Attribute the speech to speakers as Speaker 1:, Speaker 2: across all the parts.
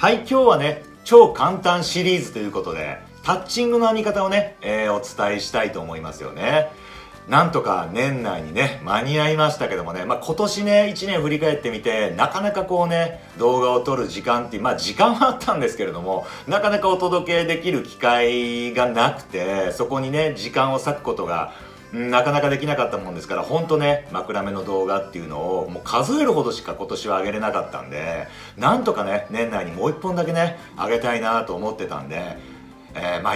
Speaker 1: はい、今日はね、超簡単シリーズということで、タッチングの編み方をね、お伝えしたいと思いますよね。なんとか年内にね、間に合いましたけどもね、今年ね、1年振り返ってみて、なかなかこうね、動画を撮る時間って、時間はあったんですけれども、なかなかお届けできる機会がなくて、そこにね、時間を割くことが、なかなかできなかったもんですから、ほんとね、枕目の動画っていうのをもう数えるほどしか今年は上げれなかったんで、なんとかね、年内にもう1本だけね、上げたいなと思ってたんで、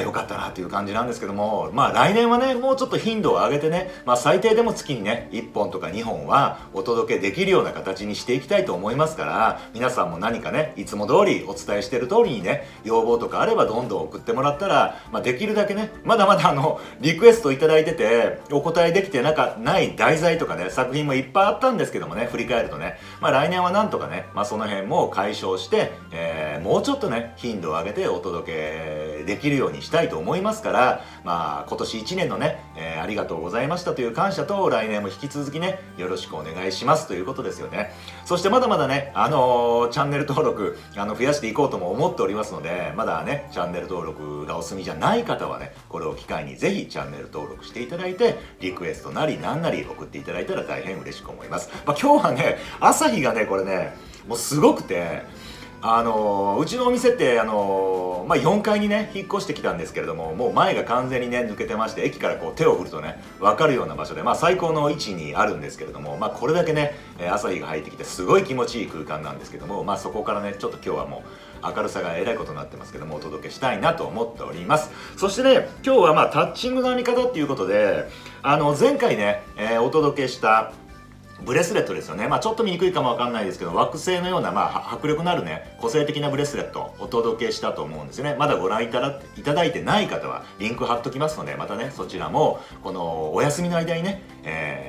Speaker 1: 良かったなという感じなんですけども、来年はね、もうちょっと頻度を上げてね、最低でも月にね、1本とか2本はお届けできるような形にしていきたいと思いますから、皆さんも何かね、いつも通りお伝えしている通りにね、要望とかあればどんどん送ってもらったら、できるだけね、まだまだリクエストいただいてて、お答えできてない題材とかね、作品もいっぱいあったんですけどもね、振り返るとね、来年はなんとかね、その辺も解消して、もうちょっとね、頻度を上げてお届けできるようにしたいと思いますから、今年1年のね、ありがとうございましたという感謝と、来年も引き続きね、よろしくお願いしますということですよね。そしてまだまだね、チャンネル登録、増やしていこうとも思っておりますので、まだね、チャンネル登録がお済みじゃない方はね、これを機会にぜひチャンネル登録していただいて、リクエストなりなんなり送っていただいたら大変嬉しく思います。今日はね、朝日がね、これね、もうすごくて、うちのお店って4階にね引っ越してきたんですけれども、もう前が完全にね抜けてまして、駅からこう手を振るとね分かるような場所で、最高の位置にあるんですけれども、これだけね朝日が入ってきてすごい気持ちいい空間なんですけども、そこからねちょっと今日はもう明るさがえらいことになってますけども、お届けしたいなと思っております。そしてね、今日はタッチングの編み方っていうことで、前回ね、お届けしたブレスレットですよね。ちょっと見にくいかもわかんないですけど、枠製のような、迫力のあるね、個性的なブレスレットをお届けしたと思うんですよね。まだご覧いただいてない方は、リンク貼っときますので、またね、そちらも、このお休みの間にね、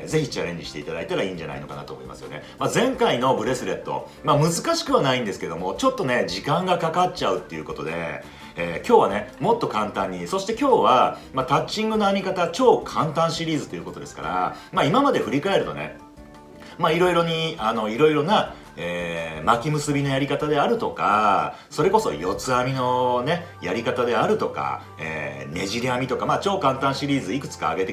Speaker 1: ぜひチャレンジしていただいたらいいんじゃないのかなと思いますよね。前回のブレスレット、難しくはないんですけども、ちょっとね、時間がかかっちゃうっていうことで、今日はね、もっと簡単に、そして今日は、タッチングの編み方超簡単シリーズということですから、今まで振り返るとね、いろいろな、巻き結びのやり方であるとか、それこそ四つ編みのねやり方であるとか、ねじり編みとか、超簡単シリーズいくつか上げ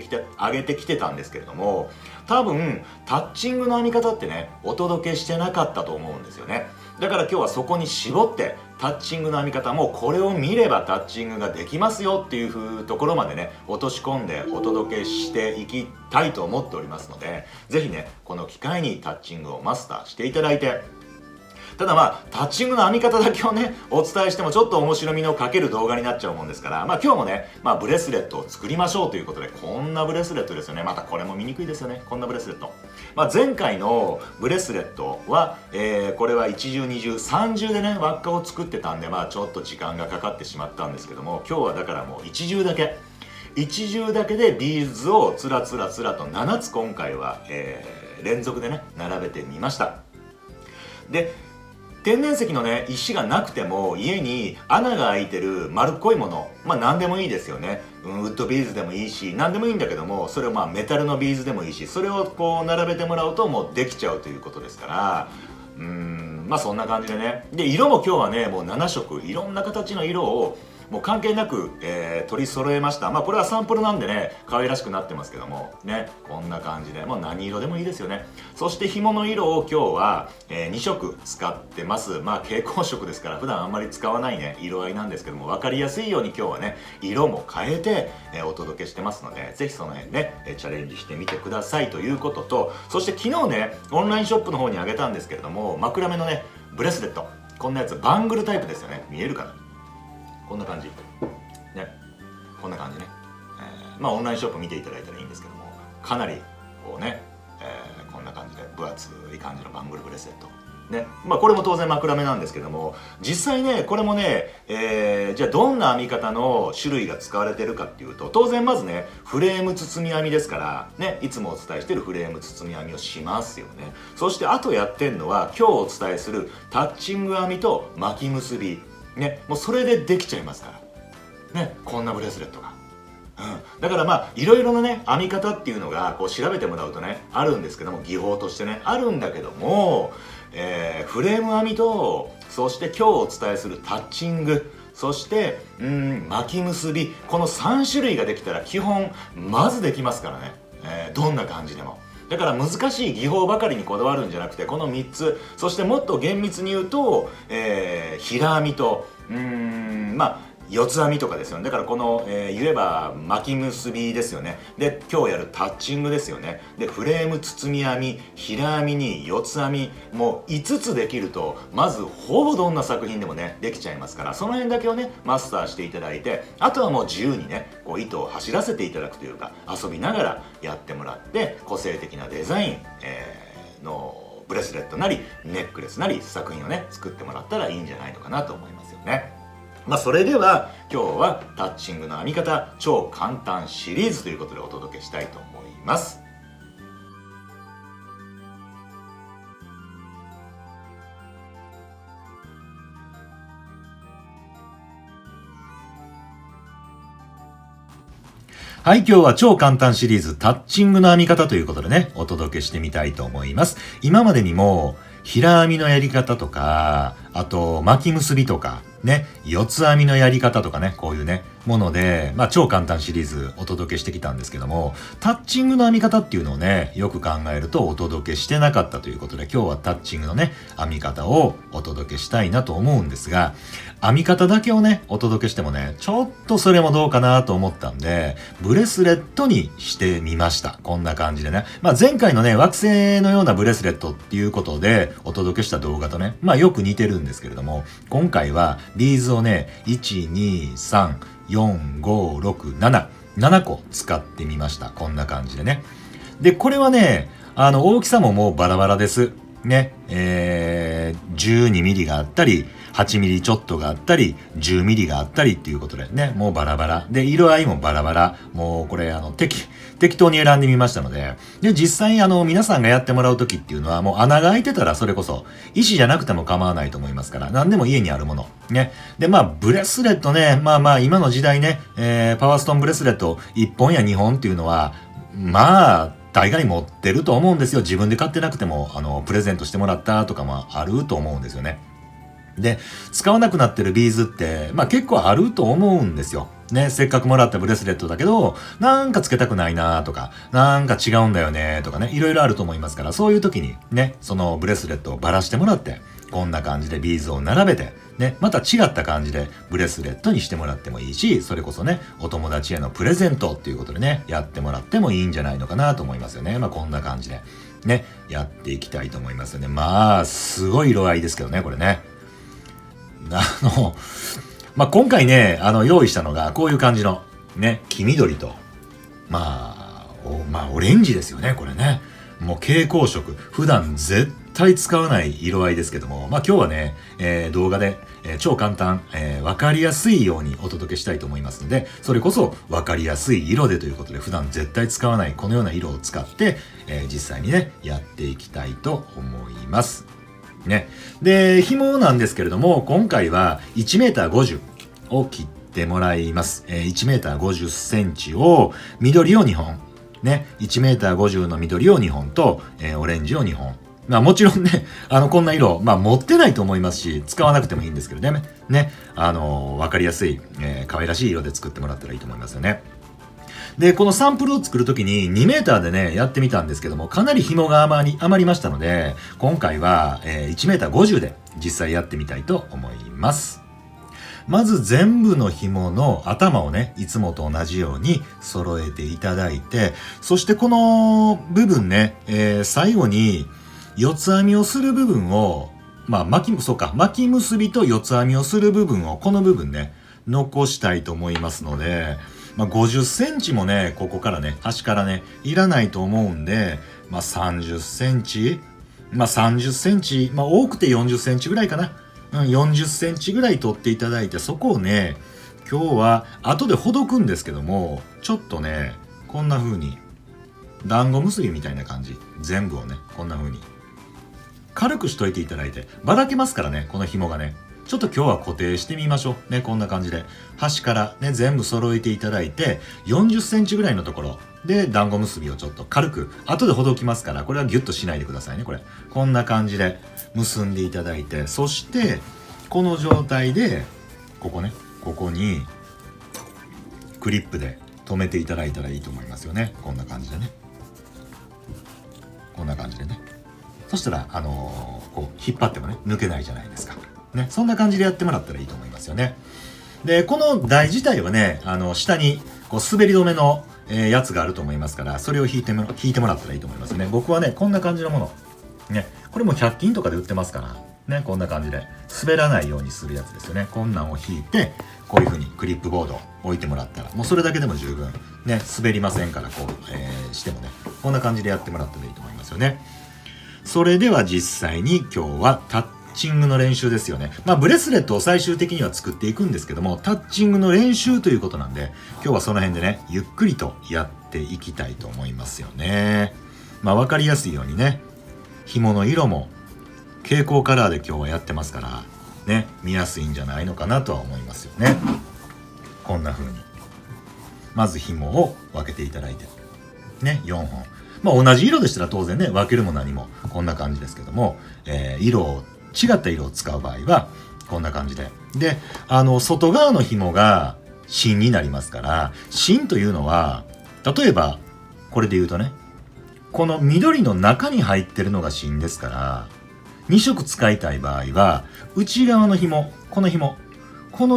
Speaker 1: てきてたんですけれども、多分タッチングの編み方ってねお届けしてなかったと思うんですよね。だから今日はそこに絞って、タッチングの編み方もこれを見ればタッチングができますよっていうところまでね落とし込んでお届けしていきたいと思っておりますので、ぜひねこの機会にタッチングをマスターしていただいて、ただタッチングの編み方だけをねお伝えしてもちょっと面白みの欠ける動画になっちゃうもんですから、今日もね、ブレスレットを作りましょうということで、こんなブレスレットですよね。またこれも見にくいですよね、こんなブレスレット。前回のブレスレットは、これは一重二重三重でね輪っかを作ってたんで、ちょっと時間がかかってしまったんですけども、今日はだからもう一重だけでビーズをつらつらと7つ今回は、連続でね並べてみました。で、天然石のね石がなくても家に穴が開いてる丸っこいもの、何でもいいですよね。ウッドビーズでもいいし、何でもいいんだけども、それをメタルのビーズでもいいし、それをこう並べてもらうともうできちゃうということですから、そんな感じでね。で、色も今日はねもう7色、いろんな形の色をもう関係なく、取り揃えました。これはサンプルなんでね可愛らしくなってますけどもね、こんな感じでもう何色でもいいですよね。そして紐の色を今日は、2色使ってます。蛍光色ですから普段あんまり使わないね色合いなんですけども、分かりやすいように今日はね色も変えて、お届けしてますので、ぜひその辺ね、チャレンジしてみてくださいということと、そして昨日ねオンラインショップの方にあげたんですけれども、枕目のねブレスレット、こんなやつバングルタイプですよね。見えるかな、こんな感じね、こんな感じね、オンラインショップ見ていただいたらいいんですけども、かなりこうね、こんな感じで分厚い感じのバングルブレスレットね、これも当然枕目なんですけども、実際ねこれもね、じゃあどんな編み方の種類が使われてるかっていうと、当然まずねフレーム包み編みですからね、いつもお伝えしてるフレーム包み編みをしますよね。そしてあとやってんのは今日お伝えするタッチング編みと巻き結びね、もうそれでできちゃいますからね、こんなブレスレットが。だからいろいろなね編み方っていうのがこう調べてもらうとねあるんですけども、技法としてねあるんだけども、フレーム編みとそして今日お伝えするタッチング、そして巻き結び、この3種類ができたら基本まずできますからね、どんな感じでも。だから難しい技法ばかりにこだわるんじゃなくて、この3つ、そしてもっと厳密に言うと、平編みと四つ編みとかですよね。だからこの、言えば巻き結びですよね。で今日やるタッチングですよね。でフレーム包み編み、平編みに四つ編み、もう5つできるとまずほぼどんな作品でもねできちゃいますから、その辺だけをねマスターしていただいて、あとはもう自由にねこう糸を走らせていただくというか、遊びながらやってもらって個性的なデザイン、のブレスレットなりネックレスなり作品をね作ってもらったらいいんじゃないのかなと思いますよね。それでは今日はタッチングの編み方超簡単シリーズということでお届けしたいと思います。はい、今日は超簡単シリーズタッチングの編み方ということでね、お届けしてみたいと思います。今までにも平編みのやり方とか、あと巻き結びとか、ね、四つ編みのやり方とかね、こういうね、もので、超簡単シリーズお届けしてきたんですけども、タッチングの編み方っていうのをね、よく考えるとお届けしてなかったということで、今日はタッチングのね、編み方をお届けしたいなと思うんですが、編み方だけをね、お届けしてもね、ちょっとそれもどうかなと思ったんで、ブレスレットにしてみました。こんな感じでね。前回のね、惑星のようなブレスレットっていうことでお届けした動画とね、よく似てるんですけれども、今回はビーズをね、1、2、3、4、5、6、7個使ってみました。こんな感じでね。で、これはね、大きさももうバラバラです。ね。12ミリがあったり、8ミリちょっとがあったり、10ミリがあったりっていうことでね、もうバラバラ。で、色合いもバラバラ。もうこれ、適当に選んでみましたので、で、実際皆さんがやってもらうときっていうのは、もう穴が開いてたらそれこそ、石じゃなくても構わないと思いますから、何でも家にあるもの。ね。で、ブレスレットね、今の時代ね、パワーストーンブレスレット1本や2本っていうのは、大概持ってると思うんですよ。自分で買ってなくても、プレゼントしてもらったとかもあると思うんですよね。で、使わなくなってるビーズって、結構あると思うんですよ。ね、せっかくもらったブレスレットだけど、なんかつけたくないなとか、なんか違うんだよねとかね、いろいろあると思いますから、そういう時にね、そのブレスレットをばらしてもらって、こんな感じでビーズを並べて、ね、また違った感じでブレスレットにしてもらってもいいし、それこそね、お友達へのプレゼントっていうことでね、やってもらってもいいんじゃないのかなと思いますよね。こんな感じで、ね、やっていきたいと思いますよね。すごい色合いですけどね、これね。今回ね、用意したのが、こういう感じの、ね、黄緑と、オレンジですよね、これね。もう蛍光色。普段絶対使わない色合いですけども、今日はね、動画で、超簡単、わかりやすいようにお届けしたいと思いますので、それこそわかりやすい色でということで、普段絶対使わないこのような色を使って、実際にね、やっていきたいと思います。ね。で、紐なんですけれども、今回は 1m50 を切ってもらいます。1m50 センチを、緑を2本。ね。1m50 の緑を2本と、オレンジを2本。もちろんね、こんな色、持ってないと思いますし、使わなくてもいいんですけどね。ね。わかりやすい、可愛らしい色で作ってもらったらいいと思いますよね。で、このサンプルを作るときに2メーターでね、やってみたんですけども、かなり紐が余りましたので、今回は、1メーター50で実際やってみたいと思います。まず全部の紐の頭をね、いつもと同じように揃えていただいて、そしてこの部分ね、最後に四つ編みをする部分を、巻き結びと四つ編みをする部分を、この部分ね、残したいと思いますので、50センチもね、ここからね、端からね、いらないと思うんで、30センチ、30センチ、多くて40センチぐらいかな。40センチぐらい取っていただいて、そこをね、今日は後でほどくんですけども、ちょっとね、こんな風に、団子結びみたいな感じ。全部をね、こんな風に。軽くしといていただいて、ばらけますからね、この紐がね。ちょっと今日は固定してみましょう。ね、こんな感じで。端からね、全部揃えていただいて、40センチぐらいのところで団子結びをちょっと軽く、後でほどきますから、これはギュッとしないでくださいね、これ。こんな感じで結んでいただいて、そして、この状態でここにクリップで留めていただいたらいいと思いますよね。こんな感じでね、こんな感じでね。そしたらこう引っ張ってもね抜けないじゃないですかね。そんな感じでやってもらったらいいと思いますよね。でこの台自体はね下にこう滑り止めの、やつがあると思いますから、それを引いてもらったらいいと思いますね。僕はねこんな感じのものね、これも100均とかで売ってますからね、こんな感じで滑らないようにするやつですよね。こんなんを引いてこういう風にクリップボードを置いてもらったらもうそれだけでも十分ね、滑りませんから、こう、してもねこんな感じでやってもらったらいいと思いますよね。それでは実際に今日はタッチングの練習ですよね。ブレスレットを最終的には作っていくんですけども、タッチングの練習ということなんで、今日はその辺でねゆっくりとやっていきたいと思いますよね。分かりやすいようにね、紐の色も蛍光カラーで今日はやってますからね、見やすいんじゃないのかなとは思いますよね。こんな風にまず紐を分けていただいてね、4本。同じ色でしたら当然ね分けるも何もこんな感じですけども、違った色を使う場合はこんな感じで、外側の紐が芯になりますから、芯というのは例えばこれで言うとね、この緑の中に入ってるのが芯ですから、2色使いたい場合は内側の紐、この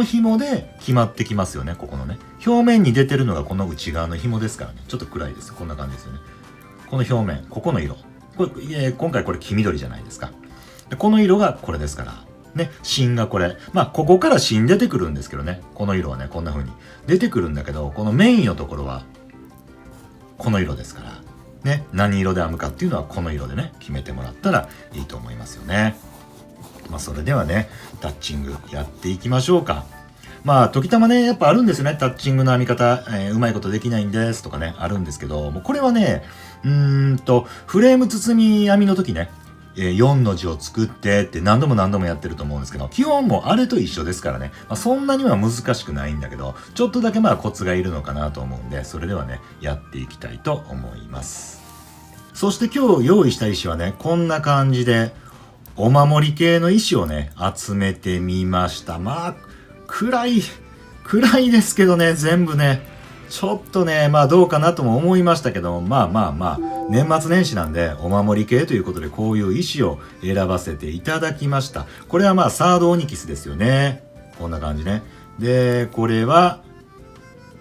Speaker 1: 紐で決まってきますよね。ここのね表面に出てるのがこの内側の紐ですからね。ちょっと暗いです。こんな感じですよね。この表面、ここの色、今回これ黄緑じゃないですか。でこの色がこれですからね、芯がこれ、ここから芯出てくるんですけどね、この色はねこんな風に出てくるんだけど、このメインのところはこの色ですからね、何色で編むかっていうのはこの色でね決めてもらったらいいと思いますよね。それではねタッチングやっていきましょうか。時たまねやっぱあるんですよね、タッチングの編み方、うまいことできないんですとかねあるんですけど、もうこれはねフレーム包み編みの時ね、4の字を作ってって何度もやってると思うんですけど、基本もあれと一緒ですからね、そんなには難しくないんだけど、ちょっとだけコツがいるのかなと思うんで、それではねやっていきたいと思います。そして今日用意した石はねこんな感じでお守り系の石をね集めてみました。暗いですけどね、全部ねちょっとねどうかなとも思いましたけど、年末年始なんでお守り系ということでこういう石を選ばせていただきました。これはサードオニキスですよね。こんな感じね。でこれは、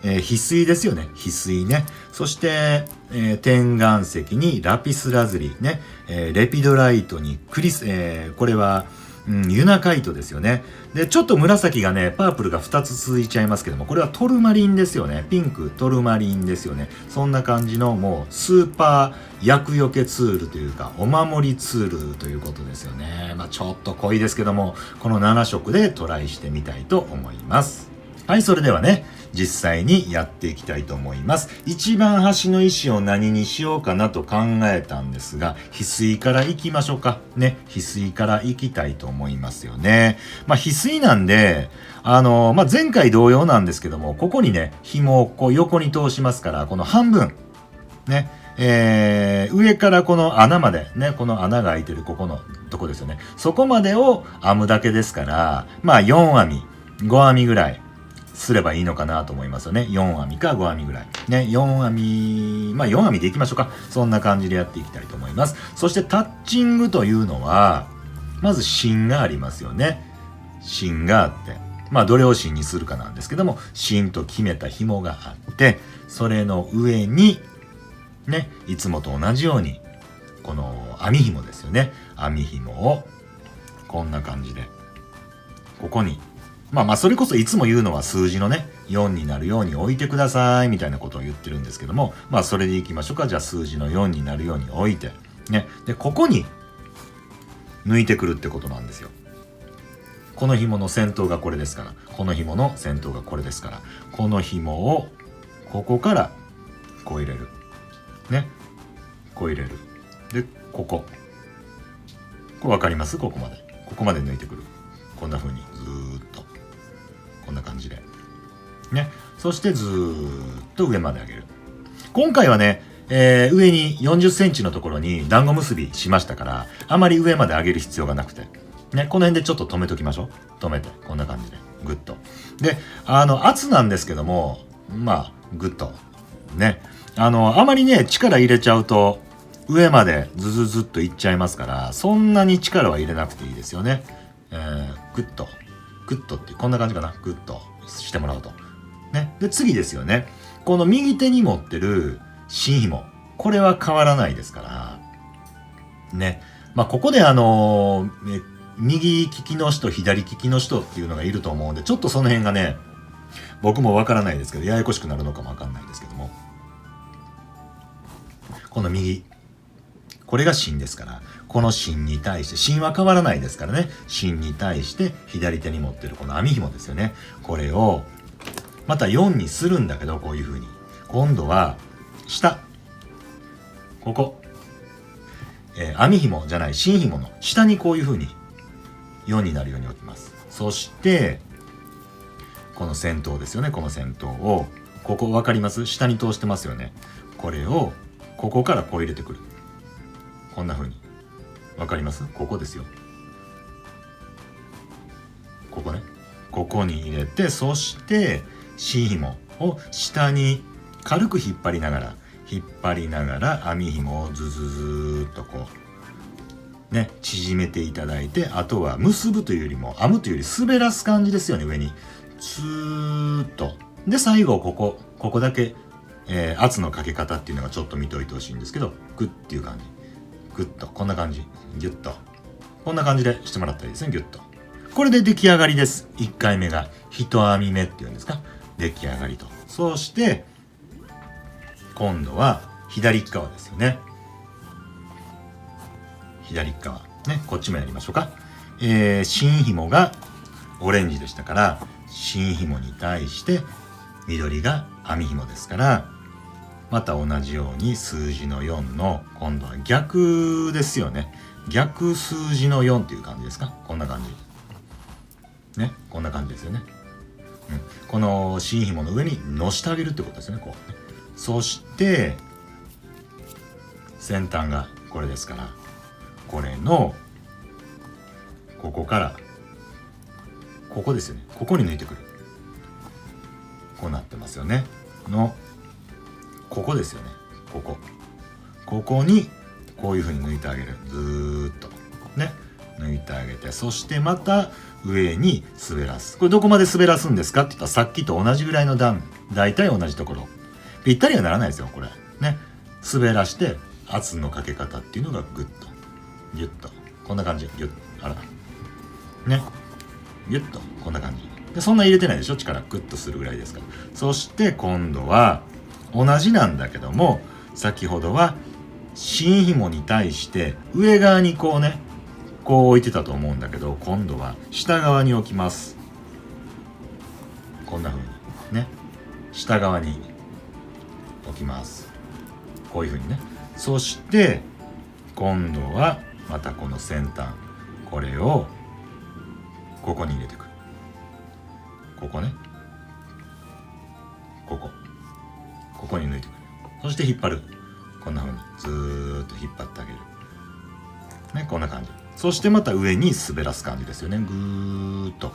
Speaker 1: 翡翠ですよね。翡翠ね。そして、天岩石にラピスラズリね、レピドライトにこれはユナカイトですよね。でちょっと紫がねパープルが2つ続いちゃいますけども、これはトルマリンですよね。ピンクトルマリンですよね。そんな感じのもうスーパー厄除けツールというかお守りツールということですよね。ちょっと濃いですけども、この7色でトライしてみたいと思います。はい、それではね実際にやっていきたいと思います。一番端の石を何にしようかなと考えたんですが、翡翠からいきましょうかね。翡翠からいきたいと思いますよね。翡翠なんで前回同様なんですけども、ここにね紐をこう横に通しますから、この半分ね、上からこの穴までね、この穴が開いてるここのとこですよね。そこまでを編むだけですから、4編み5編みぐらいすればいいのかなと思いますよね。4編みか5編みぐらいね。4編み4編みでいきましょうか。そんな感じでやっていきたいと思います。そしてタッチングというのはまず芯がありますよね。芯があってどれを芯にするかなんですけども、芯と決めた紐があって、それの上にねいつもと同じようにこの編み紐ですよね。編み紐をこんな感じでここにそれこそいつも言うのは数字のね4になるように置いてくださいみたいなことを言ってるんですけども、それでいきましょうか。じゃあ数字の4になるように置いてね、でここに抜いてくるってことなんですよ。この紐の先頭がこれですから、この紐の先頭がこれですから、この紐をここからこう入れるね、こう入れる。でこれ分かります？ここまで抜いてくる。こんな風にずーっとこんな感じでね。そしてずーっと上まで上げる。今回はね、上に40センチのところに団子結びしましたから、あまり上まで上げる必要がなくてね、この辺でちょっと止めときましょう。止めて、こんな感じで、グッと。で、圧なんですけども、まあ、グッと。ね。あまりね、力入れちゃうと、上までズズズっといっちゃいますから、そんなに力は入れなくていいですよね。グッと。グッとって、こんな感じかな。グッとしてもらうと。ね。で、次ですよね。この右手に持ってる芯紐。これは変わらないですから。ね。まあ、ここで右利きの人、左利きの人っていうのがいると思うんで、ちょっとその辺がね、僕もわからないですけど、ややこしくなるのかもわかんないですけども。この右。これが芯ですから、この芯に対して、芯は変わらないですからね。芯に対して左手に持ってるこの網紐ですよね。これを、また4にするんだけど、こういう風に。今度は、下。ここ。網紐じゃない、芯紐の下にこういう風に4になるように置きます。そして、この先頭ですよね。この先頭を、ここ分かります？下に通してますよね。これを、ここからこう入れてくる。こんな風に。分かります？ここですよ。ここね。ここに入れて、そして、芯紐を下に軽く引っ張りながら、網紐をズズズーっとこう、ね、縮めていただいて、あとは結ぶというよりも、編むというより滑らす感じですよね、上に。スーッと。で、最後、ここだけ、圧のかけ方っていうのがちょっと見といてほしいんですけど、グッっていう感じ。グッと、こんな感じ。ギュッと。こんな感じでしてもらったらいいですね、ギュッと。これで出来上がりです。1回目が。一編み目っていうんですか。出来上がりと。そして、今度は左側ですよね。左側。ね、こっちもやりましょうか。芯紐がオレンジでしたから、芯紐に対して緑が網紐ですから、また同じように数字の4の今度は逆ですよね。逆数字の4っていう感じですか。こんな感じ。ね、こんな感じですよね。この芯紐の上に乗してあげるってことですよね。こうね。そして先端がこれですから、これのここからここですよね。ここに抜いてくる。こうなってますよね。のここですよね。ここにこういう風に抜いてあげる。ずーっとね、抜いてあげて、そしてまた上に滑らす。これどこまで滑らすんですかって言ったら、さっきと同じぐらいの段、大体同じところ。ぴったりはならないですよ、これね。滑らして圧のかけ方っていうのがグッとギュッとこんな感じ。ギュッ、あらね、ギュッとこんな感じで、そんな入れてないでしょ。力グッとするぐらいですから。そして今度は同じなんだけども、先ほどは芯紐に対して上側にこうね、こう置いてたと思うんだけど、今度は下側に置きます。こんな風にね、下側に置きます。こういう風にね。そして今度はまたこの先端、これをここに入れてくる。ここね、ここに抜いてくる。そして引っ張る。こんな風にずーっと引っ張ってあげるね、こんな感じ。そしてまた上に滑らす感じですよね。ぐーっと。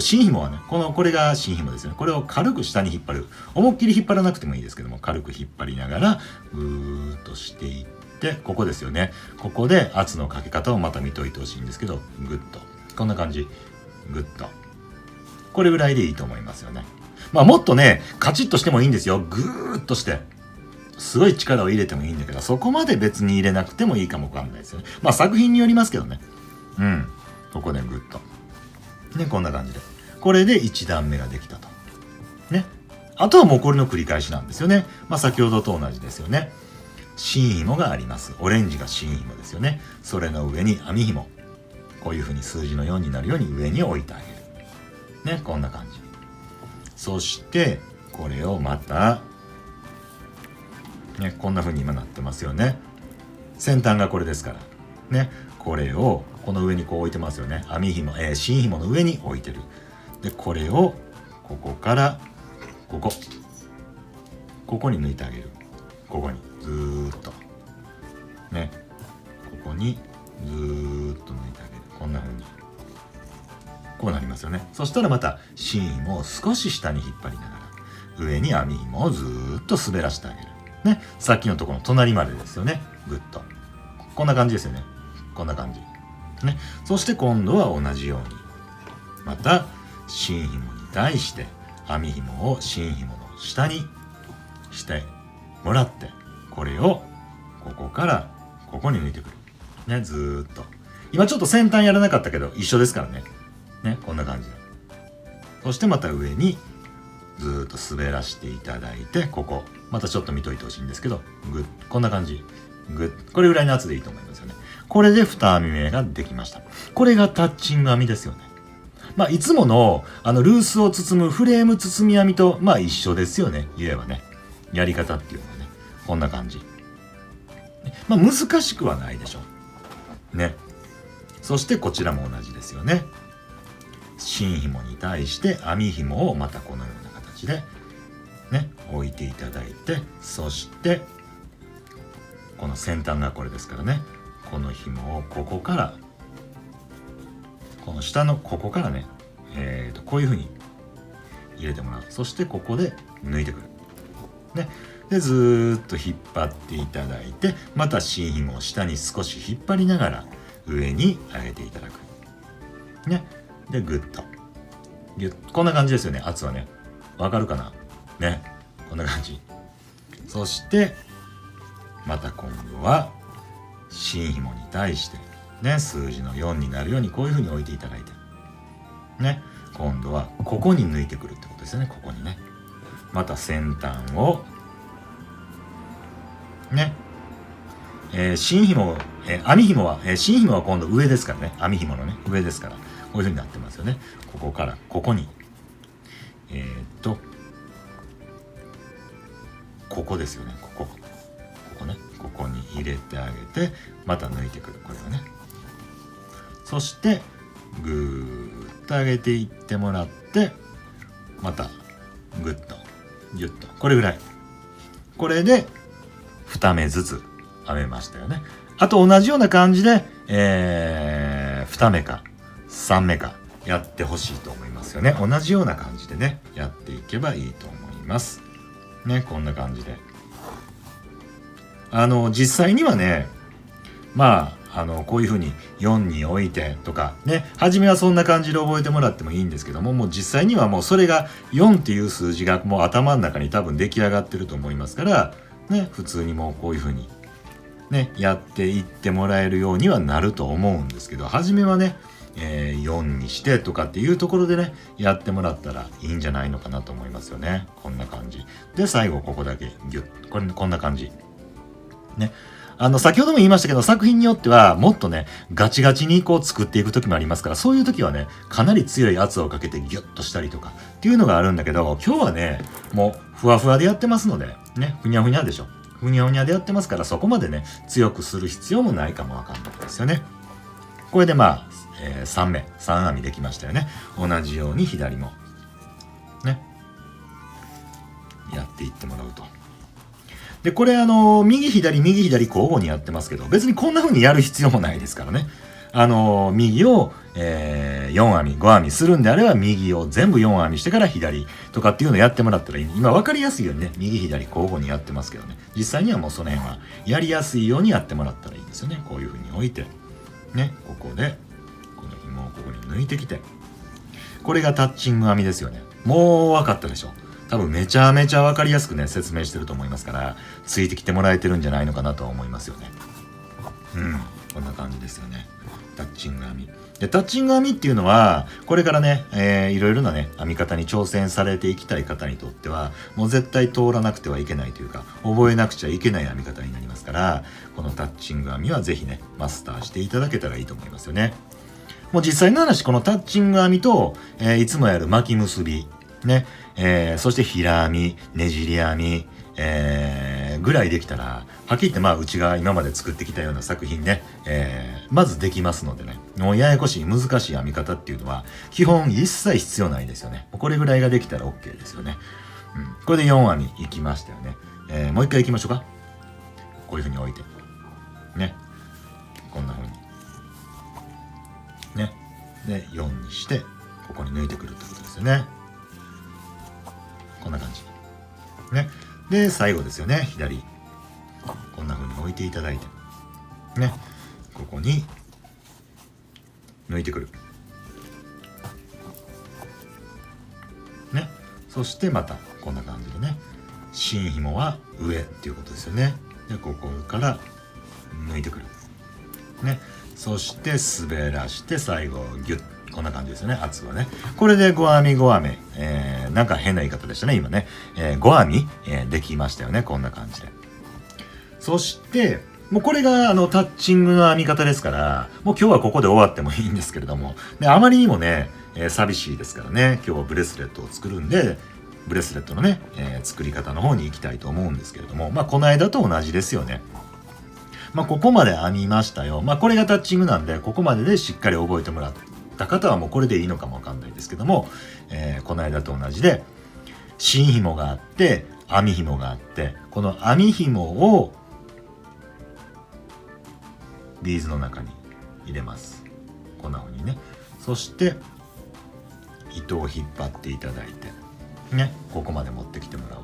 Speaker 1: 芯紐はね、これが芯紐ですよね。これを軽く下に引っ張る。思いっきり引っ張らなくてもいいですけども、軽く引っ張りながら、ぐーっとしていって、ここですよね。ここで圧のかけ方をまた見といてほしいんですけど、ぐっと。こんな感じ。ぐっと。これぐらいでいいと思いますよね。まあもっとね、カチッとしてもいいんですよ。ぐーっとして。すごい力を入れてもいいんだけど、そこまで別に入れなくてもいいかもわかんないですよね。まあ作品によりますけどね。ここでグッと。ね、こんな感じで。これで1段目ができたと。ね。あとはもうこれの繰り返しなんですよね。まあ先ほどと同じですよね。芯紐があります。オレンジが芯紐ですよね。それの上に網紐。こういう風に数字の4になるように上に置いてあげる。ね、こんな感じ。そして、これをまた、ね、こんな風に今なってますよね。先端がこれですから。ね、これをこの上にこう置いてますよね。網紐、芯紐の上に置いてる。で、これをここからここに抜いてあげる。ここにずーっとね、ここにずーっと抜いてあげる。こんな風にこうなりますよね。そしたらまた芯紐を少し下に引っ張りながら上に網紐をずーっと滑らしてあげるね。さっきのところの隣までですよね。ぐっとこんな感じですよね。こんな感じね。そして今度は同じようにまた芯紐に対して網紐を芯紐の下にしてもらって、これをここからここに抜いてくるね。ずーっと今ちょっと先端やらなかったけど一緒ですからね。こんな感じ。そしてまた上にずーっと滑らしていただいて、ここまたちょっと見といてほしいんですけど、グッこんな感じ。グッこれぐらいの圧でいいと思いますよね。これで2網目ができました。これがタッチング編みですよね。いつものルースを包むフレーム包み編みと一緒ですよね。言えばね、やり方っていうのはね、こんな感じ。難しくはないでしょね。そしてこちらも同じですよね。芯紐に対して網紐をまたこのような形でね置いていただいて、そしてこの先端がこれですからね、この紐をここからこの下のここからね、こういう風に入れてもらう。そしてここで抜いてくるね。でずーっと引っ張っていただいて、また芯紐を下に少し引っ張りながら上に上げていただくね。でグッとギュッ、こんな感じですよね。圧はね、わかるかなね。こんな感じ。そしてまた今度は芯紐に対してね、数字の4になるようにこういう風に置いていただいてね、今度はここに抜いてくるってことですよね。ここにね、また先端をね、芯紐、網紐は、芯紐は今度上ですからね。網紐のね上ですから、こういう風になってますよね。ここからここにここですよね。ここね、ここに入れてあげて、また抜いてくる。これをね、そしてぐーっと上げていってもらって、またぐっとギュッと、これぐらい。これで2目ずつ編めましたよね。あと同じような感じで、2目か3目かやってほしいと思いますよね。同じような感じでねやっていけばいいと思いますね。こんな感じで実際にはね、こういう風に4に置いてとかね、初めはそんな感じで覚えてもらってもいいんですけども、もう実際にはもうそれが4っていう数字がもう頭の中に多分出来上がってると思いますからね、普通にもうこういう風にねやっていってもらえるようにはなると思うんですけど、初めはね、4にしてとかっていうところでねやってもらったらいいんじゃないのかなと思いますよね。こんな感じで最後ここだけギュッ、こんな感じね。先ほども言いましたけど、作品によってはもっとねガチガチにこう作っていく時もありますから、そういう時はねかなり強い圧をかけてギュッとしたりとかっていうのがあるんだけど、今日はねもうふわふわでやってますのでね、ふにゃふにゃでしょ、ふにゃふにゃでやってますから、そこまでね強くする必要もないかもわかんないですよね。これで3編みできましたよね。同じように左もねやっていってもらうと。でこれ右左交互にやってますけど、別にこんな風にやる必要もないですからね。右を、4編み5編みするんであれば右を全部4編みしてから左とかっていうのをやってもらったらいい。今分かりやすいようにね右左交互にやってますけどね、実際にはもうその辺はやりやすいようにやってもらったらいいですよね。こういう風に置いてね、ここでこの紐をここに抜いてきて、これがタッチング編みですよね。もう分かったでしょ。多分めちゃめちゃ分かりやすくね説明してると思いますから、ついてきてもらえてるんじゃないのかなと思いますよね。こんな感じですよね。タッチング編みで、タッチング編みっていうのはこれからね、いろいろなね編み方に挑戦されていきたい方にとってはもう絶対通らなくてはいけないというか、覚えなくちゃいけない編み方になりますから、このタッチング編みはぜひねマスターしていただけたらいいと思いますよね。もう実際の話、このタッチング編みと、いつもやる巻き結びね、そして平編み、ねじり編み、ぐらいできたら、はっきり言ってうちが今まで作ってきたような作品ね、まずできますのでね、もうややこしい難しい編み方っていうのは基本一切必要ないですよね。これぐらいができたら OK ですよね。これで4編みいきましたよね。もう一回いきましょうか。こういう風に置いてね、こんな風にね、で4にしてここに抜いてくるってことですよね。こんな感じね。で最後ですよね、左こんな風に置いていただいてね、ここに抜いてくるね。そしてまたこんな感じでね、芯紐は上っていうことですよね。でここから抜いてくるね。そして滑らして最後ギュッ、こんな感じですよね、圧はね。これで5編み5編み、なんか変な言い方でしたね今ね、5編み、できましたよね、こんな感じで。そしてもうこれがタッチングの編み方ですから、もう今日はここで終わってもいいんですけれども、であまりにもね、寂しいですからね、今日はブレスレットを作るんで、ブレスレットのね、作り方の方に行きたいと思うんですけれども、この間と同じですよね。ここまで編みましたよ。これがタッチングなんで、ここまででしっかり覚えてもらった方はもうこれでいいのかもわかんないですけども、この間と同じで芯紐があって編み紐があって、この編み紐をビーズの中に入れます。こんな風にね。そして糸を引っ張っていただいてね、ここまで持ってきてもらう。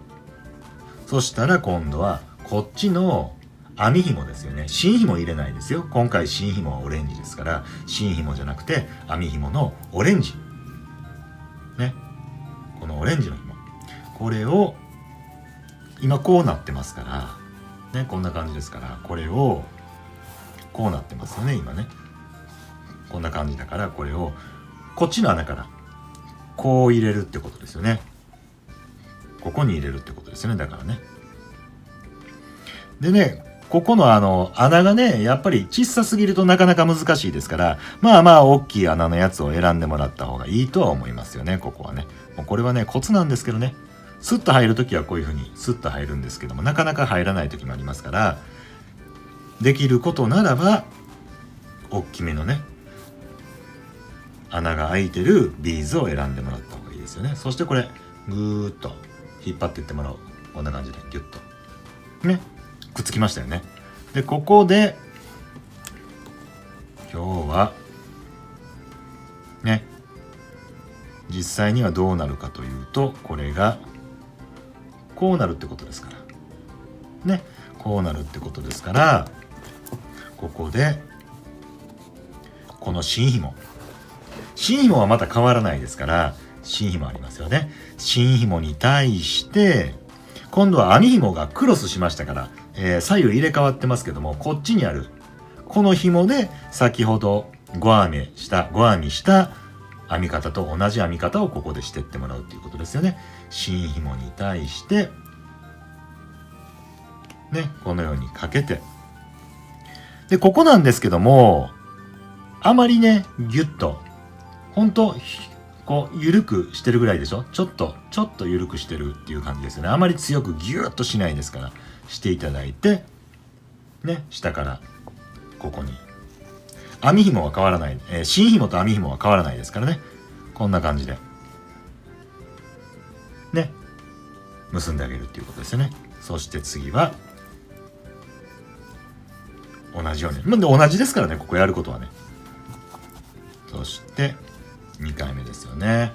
Speaker 1: そしたら今度はこっちの編み紐ですよね。芯紐入れないですよ。今回芯紐はオレンジですから、芯紐じゃなくて編み紐のオレンジね、このオレンジの紐、これを今こうなってますからね、こんな感じですから、これをこうなってますよね今ね。こんな感じだから、これをこっちの穴からこう入れるってことですよね。ここに入れるってことですよね。だからね。でね、ここの穴がね、やっぱり小さすぎるとなかなか難しいですから、大きい穴のやつを選んでもらった方がいいとは思いますよね、ここはね。もうこれはね、コツなんですけどね。スッと入るときはこういう風にスッと入るんですけども、なかなか入らないときもありますから、できることならば、大きめのね、穴が開いてるビーズを選んでもらった方がいいですよね。そしてこれ、ぐーっと引っ張っていってもらおう。こんな感じでギュッと。ね。くっつきましたよね。でここで今日はね、実際にはどうなるかというと、これがこうなるってことですからね、こうなるってことですから、ここでこの芯紐はまた変わらないですから、芯紐ありますよね。芯紐に対して今度は編み紐がクロスしましたから、左右入れ替わってますけども、こっちにあるこの紐で先ほど5編みした編み方と同じ編み方をここでしてってもらうということですよね。芯紐に対してね、このようにかけて、でここなんですけども、あまりねギュッとほんとこう緩くしてるぐらいでしょ。ちょっと緩くしてるっていう感じですよね。あまり強くギュッとしないですから、していただいてね、下からここに編み紐は変わらない、芯紐と編み紐は変わらないですからね。こんな感じでね、結んであげるっていうことですよね。そして次は同じように、同じですからね、ここやることはね。そして2回目ですよね。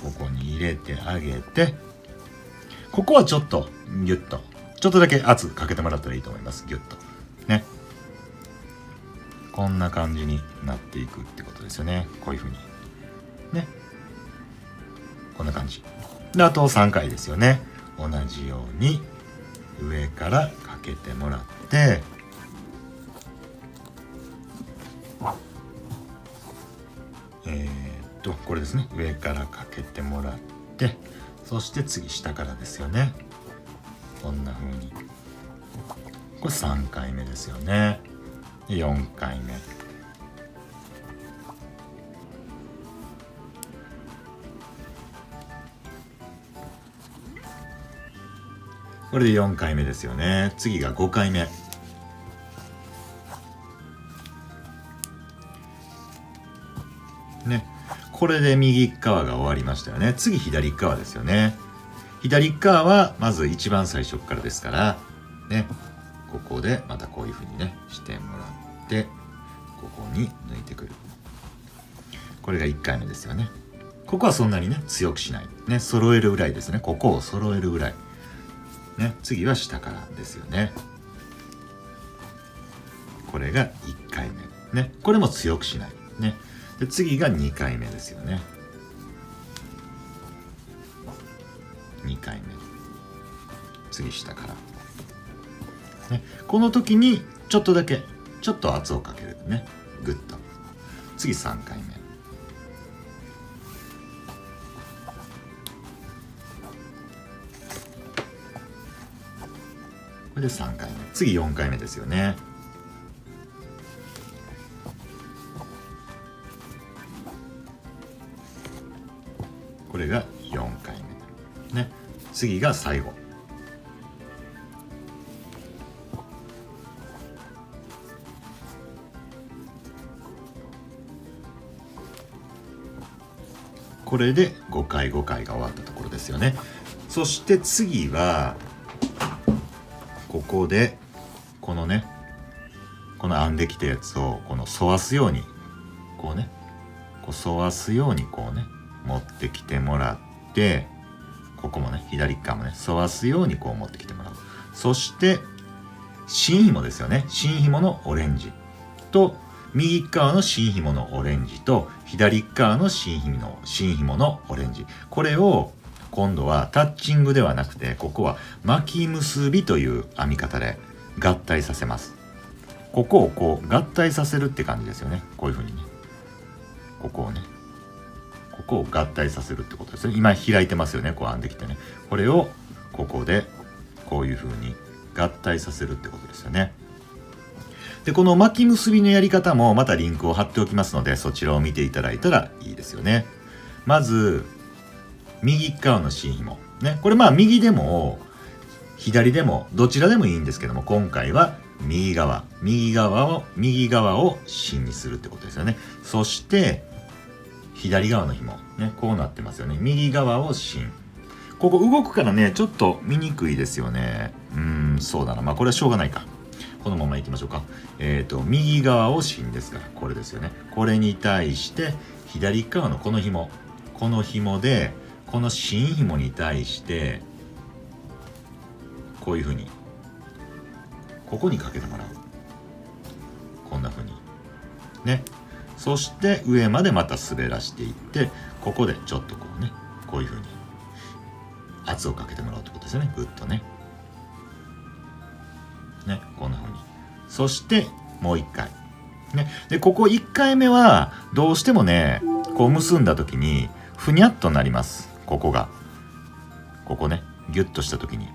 Speaker 1: ここに入れてあげて、ここはちょっとギュッとちょっとだけ圧かけてもらったらいいと思います。ギュッとね、こんな感じになっていくってことですよね。こういう風にね、こんな感じで、あと3回ですよね。同じように上からかけてもらって、これですね、上からかけてもらって、そして次下からですよね。こんな風に、これ3回目ですよね。4回目、これで4回目ですよね。次が5回目ね。これで右側が終わりましたよね。次左側ですよね。左側はまず一番最初からですからね、ここでまたこういう風にねしてもらって、ここに抜いてくる。これが1回目ですよね。ここはそんなにね強くしないね、揃えるぐらいですね。ここを揃えるぐらいね。次は下からですよね。これが1回目ね。これも強くしないね。で次が2回目ですよね。2回目、次下からね。この時にちょっとだけちょっと圧をかけるね、グッと。次3回目、これで3回目、次4回目ですよね。これが4回目ね。次が最後、これで5回5回が終わったところですよね。そして次はここでこのね、この編んできたやつをこの沿わすようにこうね、こう沿わすようにこうね持ってきてもらって、ここもね左側もね沿わすようにこう持ってきてもらう。そして新紐ですよね。新紐のオレンジと右側の新紐のオレンジと左側の新紐のオレンジ、これを今度はタッチングではなくて、ここは巻き結びという編み方で合体させます。ここをこう合体させるって感じですよね。こういう風にね、ここをね、ここを合体させるってことですね。今開いてますよね、こう編んできてね。これをここでこういう風に合体させるってことですよね。でこの巻き結びのやり方もまたリンクを貼っておきますので、そちらを見ていただいたらいいですよね。まず右側の新紐ね、これまあ右でも左でもどちらでもいいんですけども、今回は右側を芯にするってことですよね。そして左側の紐ね、こうなってますよね。右側を芯、ここ動くからねちょっと見にくいですよね。そうだな、まあこれはしょうがないか、このままいきましょうか。右側を芯ですから、これですよね。これに対して左側のこの紐でこの芯紐に対してこういうふうにここにかけてもらう。こんなふうにね。そして上までまた滑らしていって、ここでちょっとこうね、こういうふうに圧をかけてもらうってことですよね。ぐっとね、こんなふうに。そしてもう一回ね。でここ1回目はどうしてもねこう結んだ時にふにゃっとなります。ここねギュッとした時に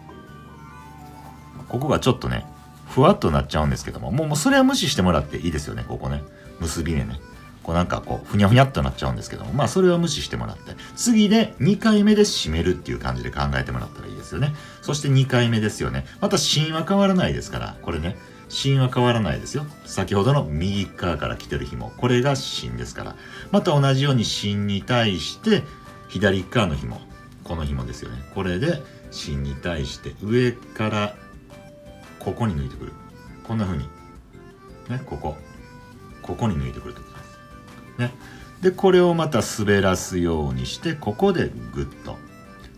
Speaker 1: ここがちょっとねふわっとなっちゃうんですけども、もうそれは無視してもらっていいですよね。ここね結び目ね、こうなんかこうふにゃふにゃっとなっちゃうんですけども、まあそれは無視してもらって、次で2回目で締めるっていう感じで考えてもらったらいいですよね。そして2回目ですよね。また芯は変わらないですから、これね芯は変わらないですよ。先ほどの右側から来てる紐、これが芯ですから、また同じように芯に対して左側の紐、この紐ですよね。これで芯に対して上からここに抜いてくる。こんな風にね、ここに抜いてくるということですね。でこれをまた滑らすようにして、ここでグッと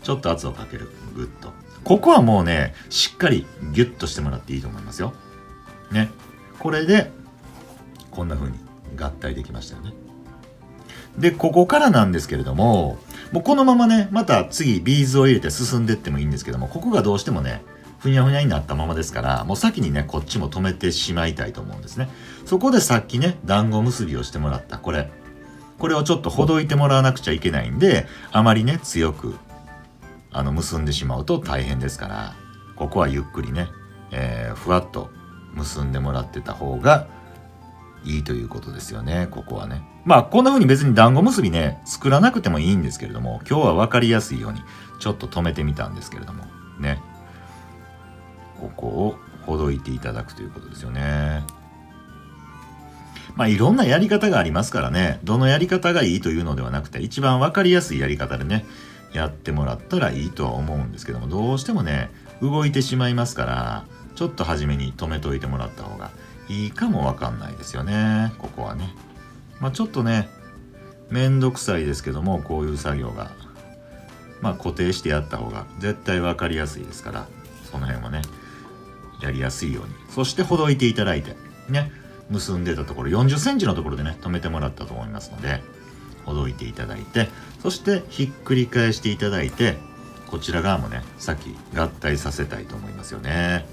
Speaker 1: ちょっと圧をかける。グッとここはもうねしっかりギュッとしてもらっていいと思いますよね。これでこんな風に合体できましたよね。でここからなんですけれども、もうこのままねまた次ビーズを入れて進んでってもいいんですけども、ここがどうしてもねふにゃふにゃになったままですから、もう先にねこっちも止めてしまいたいと思うんですね。そこでさっきね団子結びをしてもらったこれをちょっとほどいてもらわなくちゃいけないんで、あまりね強く結んでしまうと大変ですから、ここはゆっくりね、ふわっと結んでもらってた方がいいということですよね。ここはねまあこんな風に別に団子結びね作らなくてもいいんですけれども、今日は分かりやすいようにちょっと止めてみたんですけれどもね、ここをほどいていただくということですよね。まあいろんなやり方がありますからね、どのやり方がいいというのではなくて、一番分かりやすいやり方でねやってもらったらいいとは思うんですけども、どうしてもね動いてしまいますから、ちょっと初めに止めといてもらった方がいいかもわかんないですよね。ここはねまあちょっとねめんどくさいですけども、こういう作業が固定してやった方が絶対分かりやすいですから、その辺はねやりやすいように、そしてほどいていただいてね、結んでたところ40センチのところでね止めてもらったと思いますので、ほどいていただいて、そしてひっくり返していただいて、こちら側もねさっき合体させたいと思いますよね。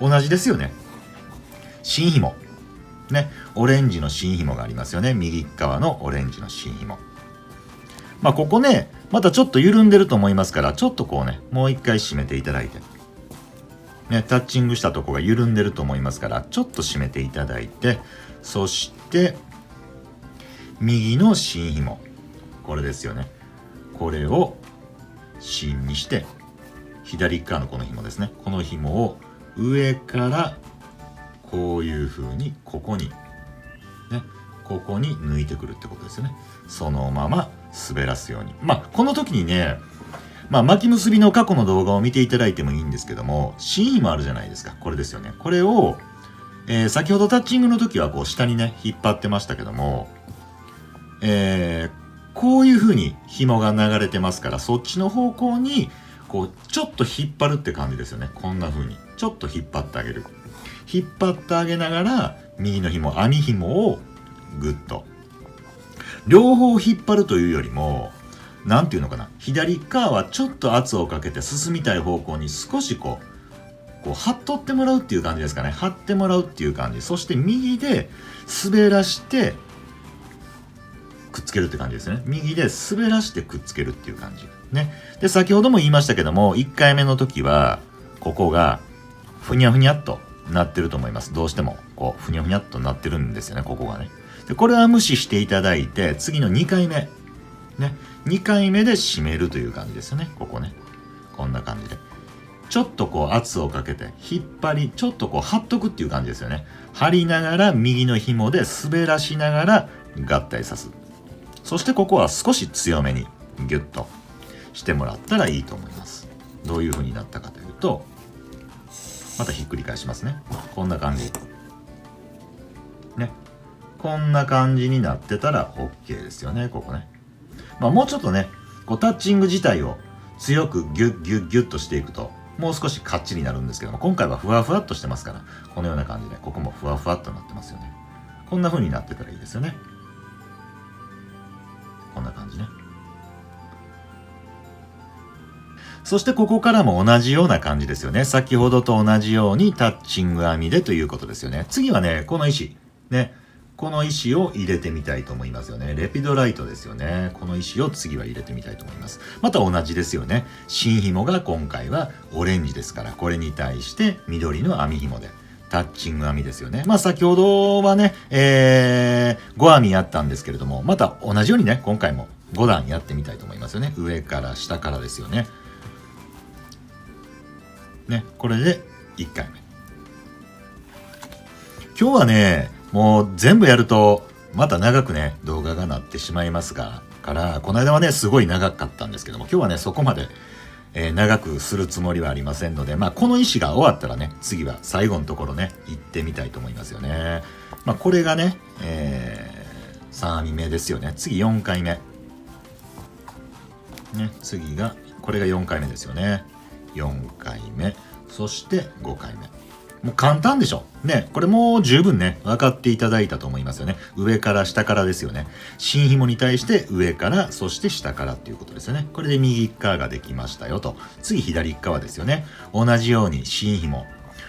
Speaker 1: 同じですよね。芯紐ね、オレンジの芯紐がありますよね。右側のオレンジの芯紐、ここねまたちょっと緩んでると思いますから、ちょっとこうねもう一回締めていただいてね、タッチングしたとこが緩んでると思いますから、ちょっと締めていただいて、そして右の芯紐、これですよね、これを芯にして、左側のこの紐ですね、この紐を上からこういう風にここにね、ここに抜いてくるってことですよね。そのまま滑らすように、この時にね、巻き結びの過去の動画を見ていただいてもいいんですけども、芯紐あるじゃないですか。これですよね。これを、先ほどタッチングの時はこう下にね引っ張ってましたけども、こういう風に紐が流れてますから、そっちの方向にこうちょっと引っ張るって感じですよね。こんな風にちょっと引っ張ってあげる。引っ張ってあげながら、右の紐、網紐をグッと、両方引っ張るというよりも、なんていうのかな、左側はちょっと圧をかけて進みたい方向に少しこう張っとってもらうっていう感じですかね。張ってもらうっていう感じ。そして右で滑らしてくっつけるって感じですね。右で滑らしてくっつけるっていう感じね。で、先ほども言いましたけども、1回目の時はここがふにゃふにゃっとなってると思います。どうしてもこうふにゃふにゃっとなってるんですよね、ここがね。で、これは無視していただいて、次の2回目ね、2回目で締めるという感じですよね。ここね、こんな感じでちょっとこう圧をかけて引っ張り、ちょっとこう張っとくっていう感じですよね。張りながら右の紐で滑らしながら合体さす。そしてここは少し強めにギュッとしてもらったらいいと思います。どういう風になったかというと、またひっくり返しますね。こんな感じね、こんな感じになってたら OK ですよね。ここね、もうちょっとねこうタッチング自体を強くギュッギュッギュッとしていくと、もう少しカッチリになるんですけども、今回はふわふわっとしてますから、このような感じでここもふわふわっとなってますよね。こんな風になってたらいいですよね。こんな感じね。そしてここからも同じような感じですよね。先ほどと同じようにタッチング編みでということですよね。次はね、この石ね、この石を入れてみたいと思いますよね。レピドライトですよね。この石を次は入れてみたいと思います。また同じですよね。芯紐が今回はオレンジですから、これに対して緑の網紐でタッチング編みですよね。先ほどはね、5編みやったんですけれども、また同じようにね、今回も5段やってみたいと思いますよね。上から下からですよね。ね、これで1回目。今日はね、もう全部やるとまた長くね動画がなってしまいますから、この間はねすごい長かったんですけども、今日はねそこまで、長くするつもりはありませんので、この石が終わったらね、次は最後のところね行ってみたいと思いますよね。これがね、3編み目ですよね。次4回目ね、次がこれが4回目ですよね。4回目、そして5回目。もう簡単でしょね。これもう十分ね分かっていただいたと思いますよね。上から下からですよね。芯紐に対して上から、そして下からっていうことですよね。これで右側ができましたよと。次左側ですよね。同じように芯紐、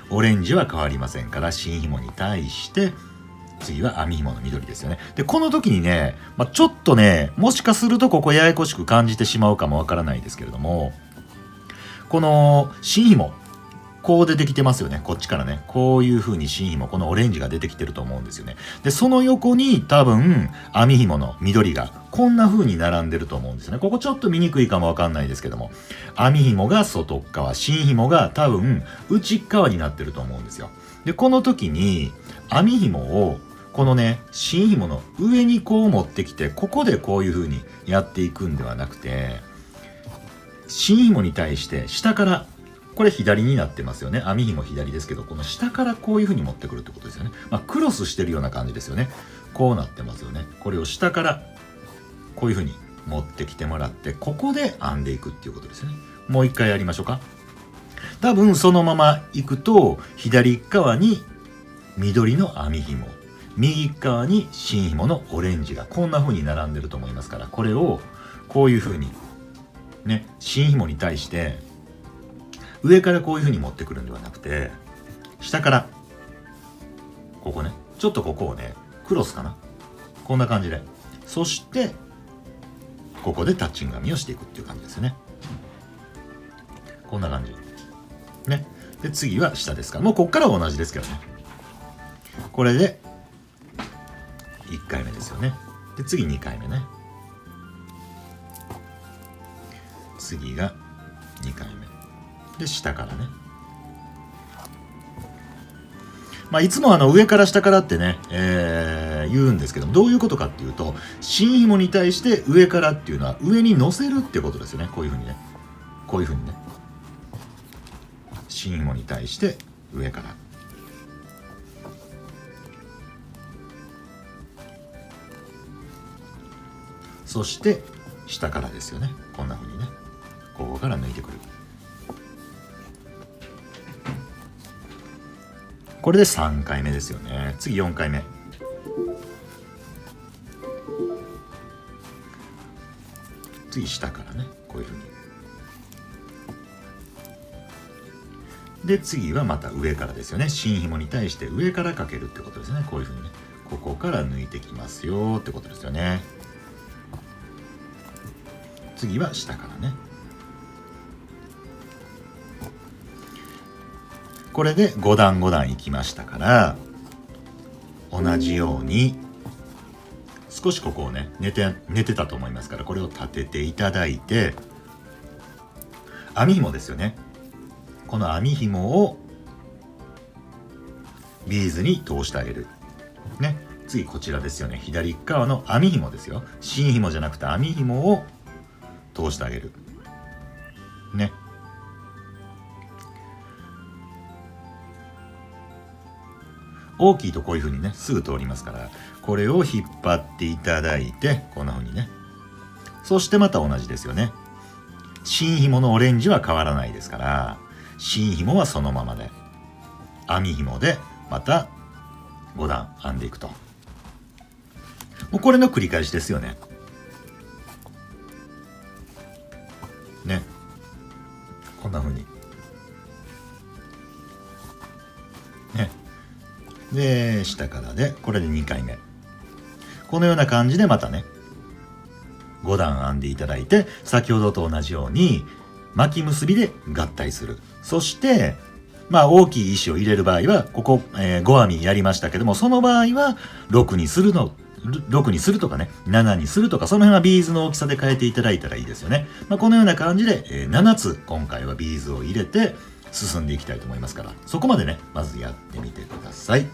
Speaker 1: オレンジは変わりませんから、芯紐に対して次は網紐の緑ですよね。でこの時にね、ちょっとねもしかするとここややこしく感じてしまうかもわからないですけれども、この芯紐こう出てきてますよね。こっちからね、こういう風に芯紐、このオレンジが出てきてると思うんですよね。でその横に多分網紐の緑がこんな風に並んでると思うんですよね。ここちょっと見にくいかもわかんないですけども、網紐が外側、芯紐が多分内側になってると思うんですよ。でこの時に網紐をこのね芯紐の上にこう持ってきて、ここでこういう風にやっていくんではなくて、芯紐に対して下から、これ左になってますよね。網紐左ですけど、この下からこういう風に持ってくるってことですよね。クロスしてるような感じですよね。こうなってますよね。これを下からこういう風に持ってきてもらって、ここで編んでいくっていうことですね。もう一回やりましょうか。多分そのままいくと、左側に緑の編み紐、右側に新紐のオレンジがこんな風に並んでると思いますから、これをこういう風にね、新紐に対して上からこういう風に持ってくるんではなくて、下からここね、ちょっとここをね、クロスかな、こんな感じで、そしてここでタッチング編みをしていくっていう感じですよね。こんな感じね。で次は下ですから、もうこっからは同じですけどね。これで1回目ですよね。で次2回目ね。次が2回目で、下からね。いつも上から下からってね、言うんですけども、どういうことかっていうと、新紐に対して上からっていうのは上に乗せるってことですよね。こういうふうにね、こういうふうにね、新紐に対して上から、そして下からですよね。こんなふうにね、ここから抜いてくる。これで3回目ですよね。次4回目。次下からね、こういうふうに。で次はまた上からですよね。新紐に対して上からかけるってことですね。こういうふうにね、ここから抜いてきますよってことですよね。次は下からね。これで5段5段いきましたから、同じように少しここをね、寝てたと思いますから、これを立てていただいて、編み紐ですよね。この編み紐をビーズに通してあげるね。次こちらですよね。左側の編み紐ですよ。新紐じゃなくて編み紐を通してあげるね。大きいとこういう風にね、すぐ通りますから、これを引っ張っていただいて、こんな風にね。そしてまた同じですよね。新紐のオレンジは変わらないですから、新紐はそのままで、編み紐でまた5段編んでいくと。もうこれの繰り返しですよね。ね。こんな風に。ね。で、下からで、これで2回目。このような感じでまたね、5段編んでいただいて、先ほどと同じように巻き結びで合体する。そして、大きい石を入れる場合は、ここ、5編みやりましたけども、その場合は6にするとかね、7にするとか、その辺はビーズの大きさで変えていただいたらいいですよね。このような感じで、7つ今回はビーズを入れて進んでいきたいと思いますから、そこまでね、まずやってみてください。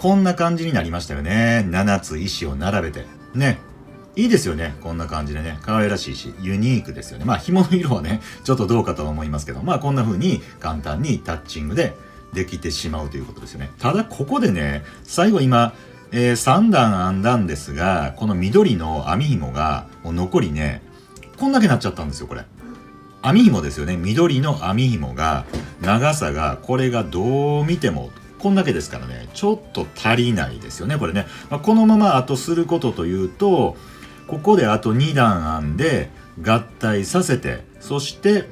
Speaker 1: こんな感じになりましたよね。7つ石を並べてね、いいですよね。こんな感じでね、可愛らしいしユニークですよね。まあ紐の色はねちょっとどうかとは思いますけど、まあこんな風に簡単にタッチングでできてしまうということですよね。ただここでね、最後今、3段編んだんですが、この緑の編み紐がもう残りねこんだけなっちゃったんですよ。これ編み紐ですよね。緑の編み紐が長さがこれがどう見てもこんだけですからね、ちょっと足りないですよね。これね、まあ、このままあとすることというと、ここであと2段編んで合体させて、そして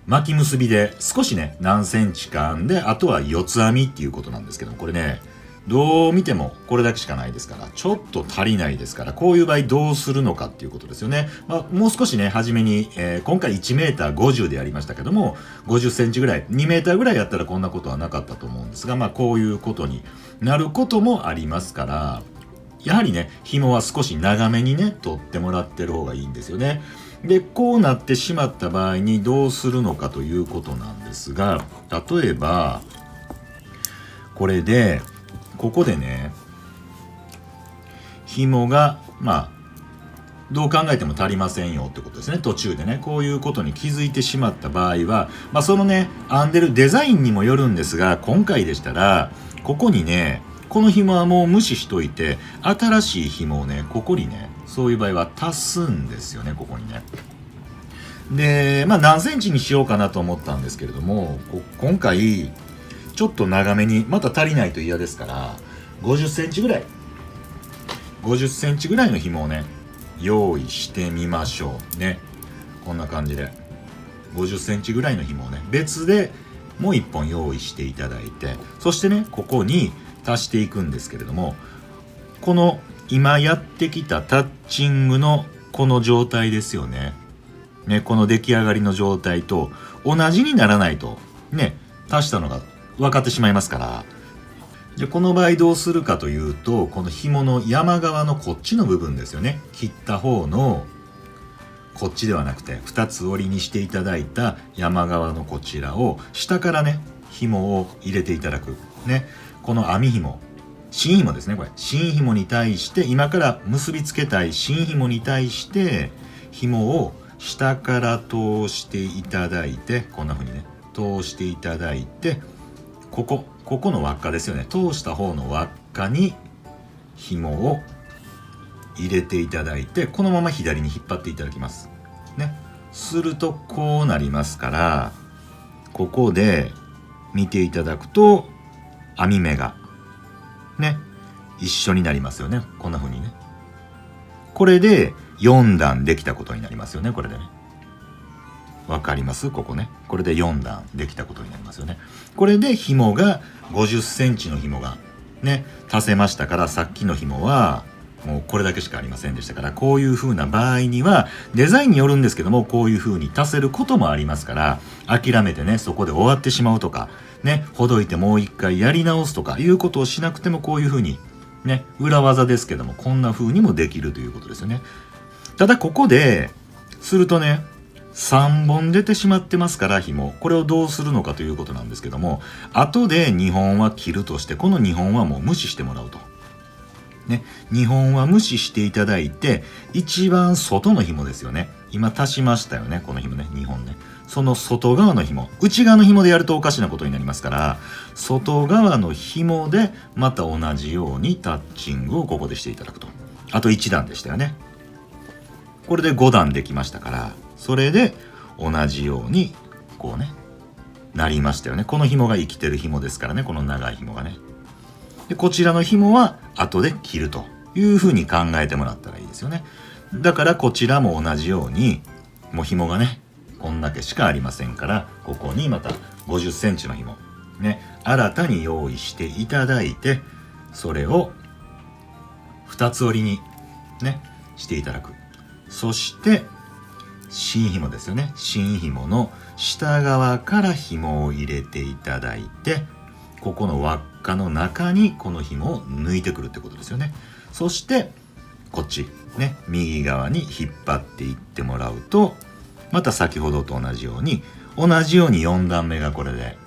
Speaker 1: 巻き結びで少しね何センチか編んで、あとは四つ編みっていうことなんですけども、これねどう見てもこれだけしかないですから、ちょっと足りないですから、こういう場合どうするのかっていうことですよね。まあ、もう少しね初めに、今回 1m50 でやりましたけども、50センチぐらい 2m ぐらいやったらこんなことはなかったと思うんですが、まあこういうことになることもありますから、やはりね紐は少し長めにね取ってもらってる方がいいんですよね。でこうなってしまった場合にどうするのかということなんですが、例えばこれでここでね紐がまあどう考えても足りませんよってことですね。途中でねこういうことに気づいてしまった場合は、まあそのね編んでるデザインにもよるんですが、今回でしたらここにねこの紐はもう無視しといて、新しい紐をねここにね、そういう場合は足すんですよね。ここにね。でまあ何センチにしようかなと思ったんですけれども、今回ちょっと長めに、また足りないと嫌ですから50センチぐらい50センチぐらいの紐をね用意してみましょうね。こんな感じで50センチぐらいの紐をね別でもう1本用意していただいて、そしてねここに足していくんですけれども、この今やってきたタッチングのこの状態ですよね。この出来上がりの状態と同じにならないとね足したのが分かってしまいますから。じゃあこの場合どうするかというと、この紐の山側のこっちの部分ですよね。切った方のこっちではなくて2つ折りにしていただいた山側のこちらを下からね紐を入れていただくね。この編み紐、新紐ですね。これ新紐に対して、今から結びつけたい新紐に対して紐を下から通していただいて、こんな風にね通していただいて、ここの輪っかですよね。通した方の輪っかに紐を入れていただいて、このまま左に引っ張っていただきますね。するとこうなりますから、ここで見ていただくと編み目がね一緒になりますよね。こんな風にね。これで4段できたことになりますよね。これでね、わかります？ここね、これで4段できたことになりますよね。これで紐が50センチの紐がね足せましたから、さっきの紐はもうこれだけしかありませんでしたから、こういう風な場合にはデザインによるんですけども、こういう風に足せることもありますから、諦めてねそこで終わってしまうとかね、ほどいてもう一回やり直すとかいうことをしなくても、こういう風にね、裏技ですけどもこんな風にもできるということですよね。ただここでするとね3本出てしまってますから、紐、これをどうするのかということなんですけども、後で2本は切るとして、この2本はもう無視してもらうとね。2本は無視していただいて、一番外の紐ですよね。今足しましたよね、この紐ね、2本ね。その外側の紐、内側の紐でやるとおかしなことになりますから、外側の紐でまた同じようにタッチングをここでしていただくと。あと1段でしたよね。これで5段できましたから、それで同じようにこうねなりましたよね。この紐が生きてる紐ですからね、この長い紐がね。でこちらの紐は後で切るというふうに考えてもらったらいいですよね。だからこちらも同じように、もう紐がねこんだけしかありませんから、ここにまた50センチの紐ね新たに用意していただいて、それを2つ折りにねしていただく。そして新紐ですよね。新紐の下側から紐を入れていただいて、ここの輪っかの中にこの紐を抜いてくるってことですよね。そしてこっちね右側に引っ張っていってもらうと、また先ほどと同じように4段目がこれで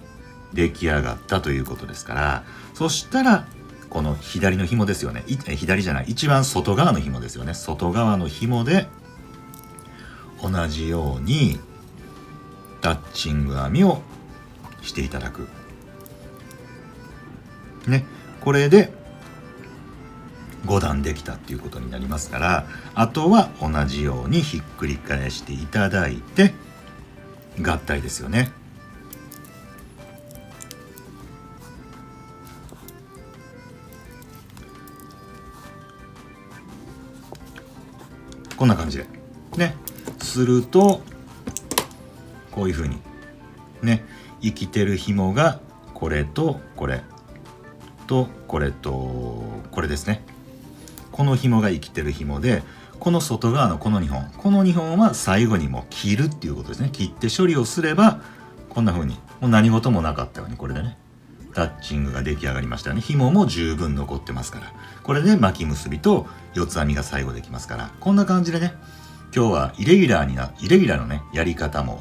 Speaker 1: 出来上がったということですから、そしたらこの左の紐ですよね。左じゃない、一番外側の紐ですよね。外側の紐で同じようにタッチング編みをしていただく。ね、これで5段できたっていうことになりますから、あとは同じようにひっくり返していただいて合体ですよね。こんな感じでね、するとこういう風にね、生きてる紐がこれとこれとこれとこれですね。この紐が生きてる紐で、この外側のこの2本は最後にもう切るっていうことですね。切って処理をすればこんな風にもう何事もなかったように、これでねタッチングが出来上がりましたよね。紐も十分残ってますから、これで巻き結びと四つ編みが最後できますから、こんな感じでね、今日はイレギュラーのねやり方も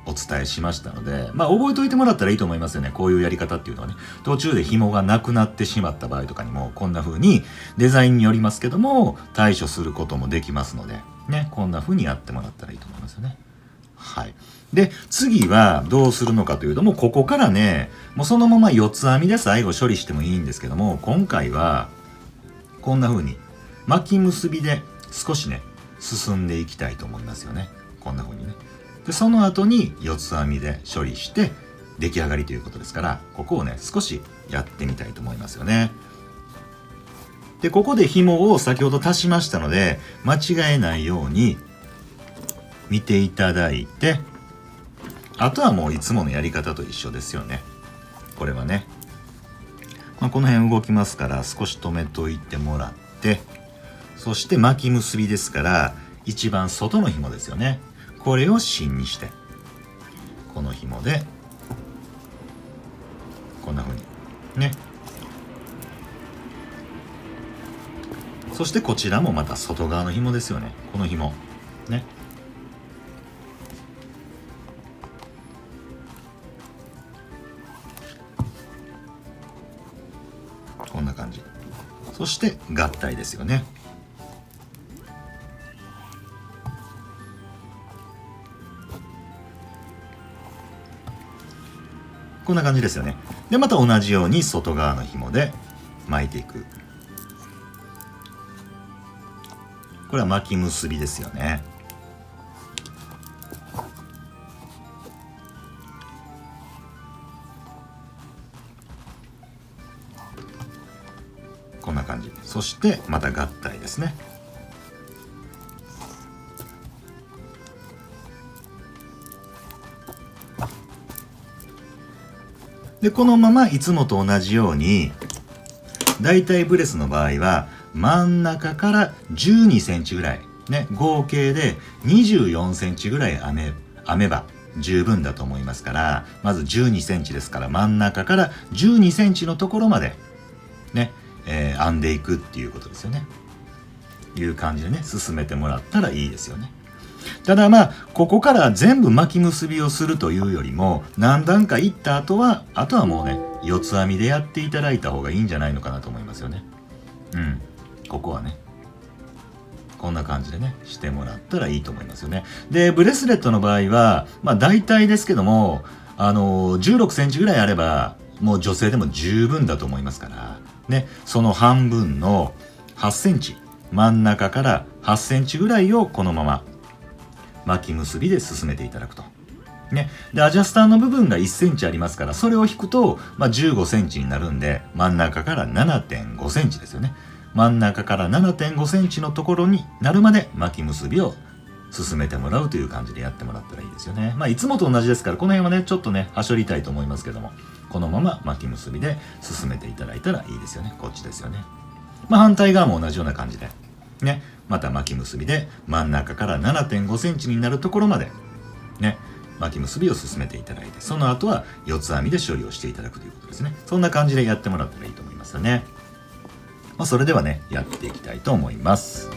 Speaker 1: お伝えしましたので、覚えておいてもらったらいいと思いますよね。こういうやり方っていうのはね、途中で紐がなくなってしまった場合とかにもこんな風にデザインによりますけども対処することもできますのでね、こんな風にやってもらったらいいと思いますよね。はい。で次はどうするのかというと、もうここからね、もうそのまま四つ編みで最後処理してもいいんですけども、今回はこんな風に巻き結びで少しね進んでいきたいと思いますよね。こんな風にね。でその後に四つ編みで処理して出来上がりということですから、ここをね少しやってみたいと思いますよね。でここで紐を先ほど足しましたので、間違えないように見ていただいて、あとはもういつものやり方と一緒ですよね。これはね、この辺動きますから少し止めといてもらって、そして巻き結びですから一番外の紐ですよね。これを芯にして、この紐でこんな風にね、そしてこちらもまた外側の紐ですよね。この紐ね、こんな感じ。そして合体ですよね。こんな感じですよね。でまた同じように外側の紐で巻いていく。これは巻き結びですよね。こんな感じ。そしてまた合体ですね。でこのままいつもと同じように、だいたいブレスの場合は真ん中から12センチぐらいね、合計で24センチぐらい編めば十分だと思いますから、まず12センチですから、真ん中から12センチのところまでね、編んでいくっていうことですよね。いう感じでね進めてもらったらいいですよね。ただここから全部巻き結びをするというよりも、何段かいった後はもうね四つ編みでやっていただいた方がいいんじゃないのかなと思いますよね。ここはねこんな感じでねしてもらったらいいと思いますよね。でブレスレットの場合は大体ですけども16センチぐらいあればもう女性でも十分だと思いますからね、その半分の8センチ、真ん中から8センチぐらいをこのまま巻き結びで進めていただくと。ね、でアジャスターの部分が1センチありますから、それを引くと、15センチになるんで、真ん中から 7.5 センチですよね。真ん中から 7.5 センチのところになるまで巻き結びを進めてもらうという感じでやってもらったらいいですよね。いつもと同じですから、この辺はねちょっとねはしょりたいと思いますけども、このまま巻き結びで進めていただいたらいいですよね。こっちですよね。反対側も同じような感じでね、また巻き結びで真ん中から 7.5 センチになるところまでね巻き結びを進めていただいて、その後は四つ編みで処理をしていただくということですね。そんな感じでやってもらったらいいと思いますよね。それではねやっていきたいと思います。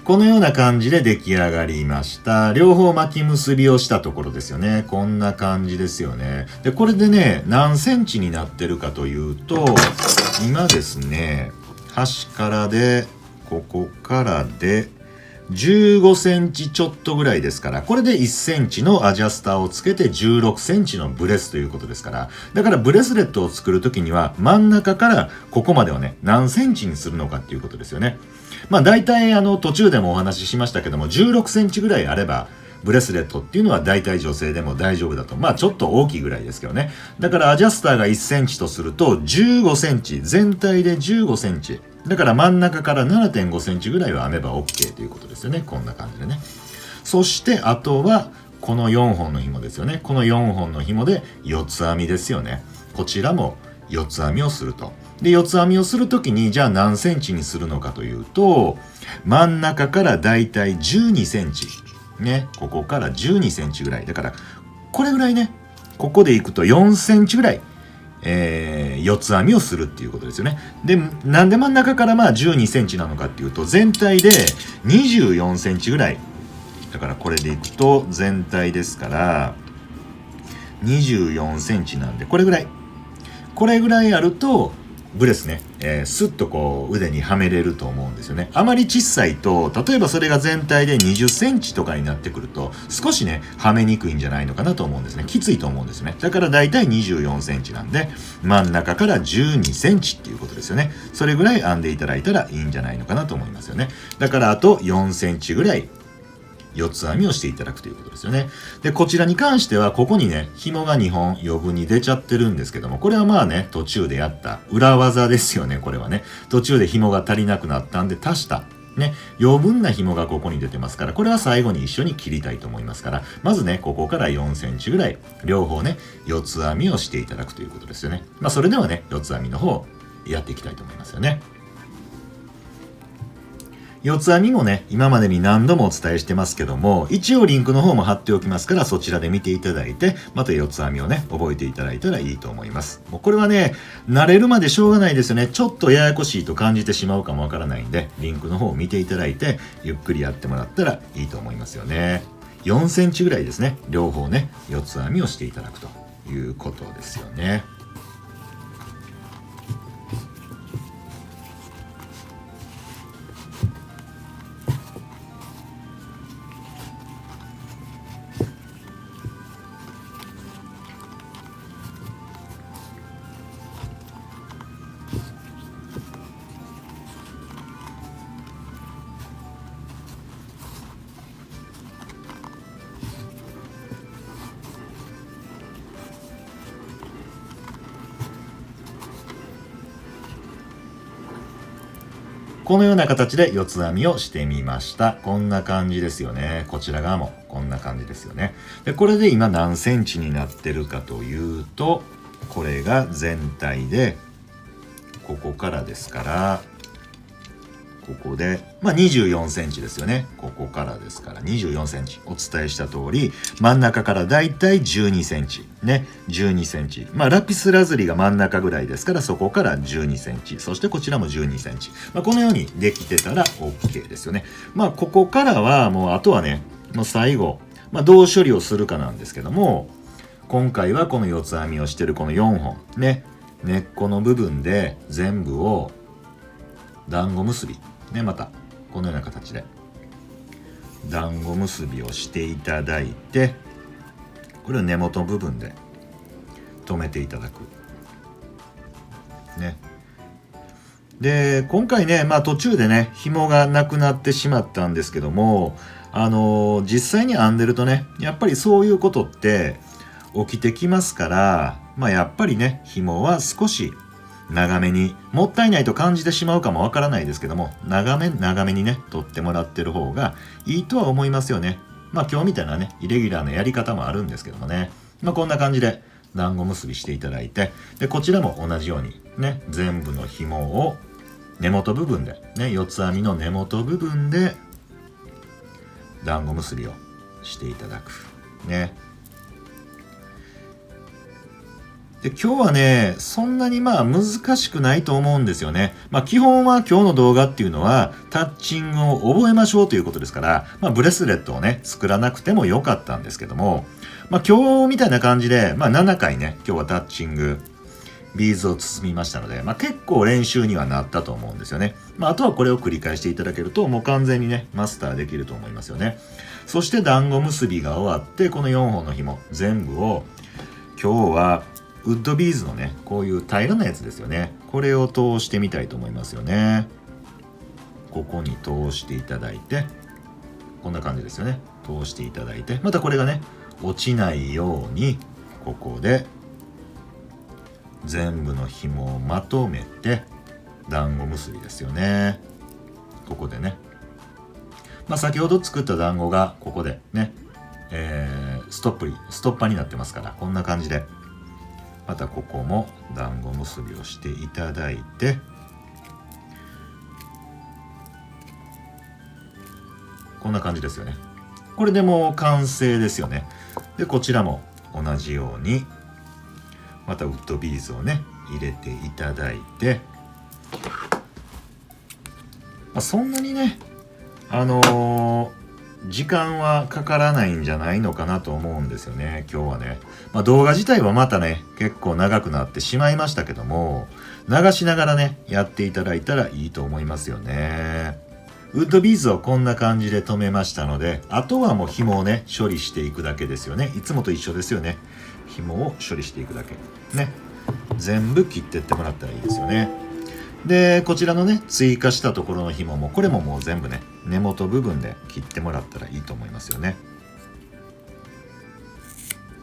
Speaker 1: このような感じで出来上がりました。両方巻き結びをしたところですよね。こんな感じですよね。で、これでね、何センチになってるかというと、今ですね、端からで、ここからで、15センチちょっとぐらいですから、これで1センチのアジャスターをつけて16センチのブレスということですから、だからブレスレットを作るときには真ん中からここまでをね、何センチにするのかっていうことですよね。まあ大体途中でもお話ししましたけども、16センチぐらいあれば、ブレスレットっていうのは大体女性でも大丈夫だと。まあちょっと大きいぐらいですけどね。だからアジャスターが1センチとすると15センチ。全体で15センチ。だから真ん中から 7.5 センチぐらいは編めば OK ということですよね。こんな感じでね。そしてあとはこの4本の紐ですよね。この4本の紐で四つ編みですよね。こちらも四つ編みをすると。で、四つ編みをするときにじゃあ何センチにするのかというと、真ん中からだいたい12センチ。ね。ここから12センチぐらい。だから、これぐらいね。ここでいくと4センチぐらい。四つ編みをするっていうことですよね。で、なんで真ん中からまあ12センチなのかっていうと、全体で24センチぐらい。だからこれでいくと、全体ですから、24センチなんで、これぐらい。これぐらいあると、ブレスね、スッとこう腕にはめれると思うんですよね。あまり小さいと、例えばそれが全体で20センチとかになってくると、少しね、はめにくいんじゃないのかなと思うんですね。きついと思うんですね。だからだいたい24センチなんで、真ん中から12センチっていうことですよね。それぐらい編んでいただいたらいいんじゃないのかなと思いますよね。だからあと4センチぐらい、四つ編みをしていただくということですよね。で、こちらに関しては、ここにね、紐が2本余分に出ちゃってるんですけども、これはまあね、途中でやった裏技ですよね、これはね。途中で紐が足りなくなったんで足した。ね、余分な紐がここに出てますから、これは最後に一緒に切りたいと思いますから、まずね、ここから4センチぐらい、両方ね、四つ編みをしていただくということですよね。まあ、それではね、四つ編みの方、やっていきたいと思いますよね。四つ編みもね、今までに何度もお伝えしてますけども、一応リンクの方も貼っておきますから、そちらで見ていただいて、また四つ編みをね、覚えていただいたらいいと思います。もうこれはね、慣れるまでしょうがないですよね。ちょっとややこしいと感じてしまうかもわからないんで、リンクの方を見ていただいて、ゆっくりやってもらったらいいと思いますよね。4センチぐらいですね、両方ね、四つ編みをしていただくということですよね。このような形で四つ編みをしてみました。こんな感じですよね。こちら側もこんな感じですよね。で、これで今何センチになってるかというと、これが全体で、ここからですから、ここで、まあ、24センチですよね。ここからですから24センチ。お伝えした通り、真ん中からだいたい12センチ。ね。12センチ。まあ、ラピスラズリが真ん中ぐらいですから、そこから12センチ。そしてこちらも12センチ。まあ、このようにできてたら OK ですよね。まあ、ここからはもう、あとはね、もう最後、まあ、どう処理をするかなんですけども、今回はこの四つ編みをしてるこの4本。ね。根っこの部分で全部を団子結び。ね、またこのような形で団子結びをしていただいて、これを根元部分で留めていただく。ね。で、今回ね、まあ途中でね、紐がなくなってしまったんですけども、実際に編んでるとね、やっぱりそういうことって起きてきますから、まあやっぱりね、紐は少し長めに、もったいないと感じてしまうかもわからないですけども、長めにね、取ってもらってる方がいいとは思いますよね。まあ今日みたいなね、イレギュラーなやり方もあるんですけどもね。まあこんな感じで団子結びしていただいて、で、こちらも同じようにね、全部の紐を根元部分で、ね、四つ編みの根元部分で団子結びをしていただく。ね。で、今日はね、そんなに難しくないと思うんですよね。基本は今日の動画っていうのはタッチングを覚えましょうということですから、ブレスレットをね、作らなくてもよかったんですけども、今日みたいな感じで、7回ね、今日はタッチング、ビーズを包みましたので、結構練習にはなったと思うんですよね。あとはこれを繰り返していただけると、もう完全にね、マスターできると思いますよね。そして団子結びが終わって、この4本の紐、全部を、今日は、ウッドビーズのね、こういう平らなやつですよね。これを通してみたいと思いますよね。ここに通していただいて、こんな感じですよね。通していただいて、またこれがね、落ちないように、ここで、全部の紐をまとめて、団子結びですよね。ここでね。先ほど作った団子が、ここでね、ストッパーになってますから、こんな感じで、またここも団子結びをしていただいて、こんな感じですよね。これでもう完成ですよね。で、こちらも同じように、またウッドビーズをね、入れていただいて、そんなにね、時間はかからないんじゃないのかなと思うんですよね、今日はね。動画自体はまたね、結構長くなってしまいましたけども、流しながらね、やっていただいたらいいと思いますよね。ウッドビーズをこんな感じで留めましたので、あとはもう紐をね、処理していくだけですよね。いつもと一緒ですよね。紐を処理していくだけ。ね。全部切ってってもらったらいいですよね。で、こちらのね、追加したところの紐も、これももう全部ね、根元部分で切ってもらったらいいと思いますよね。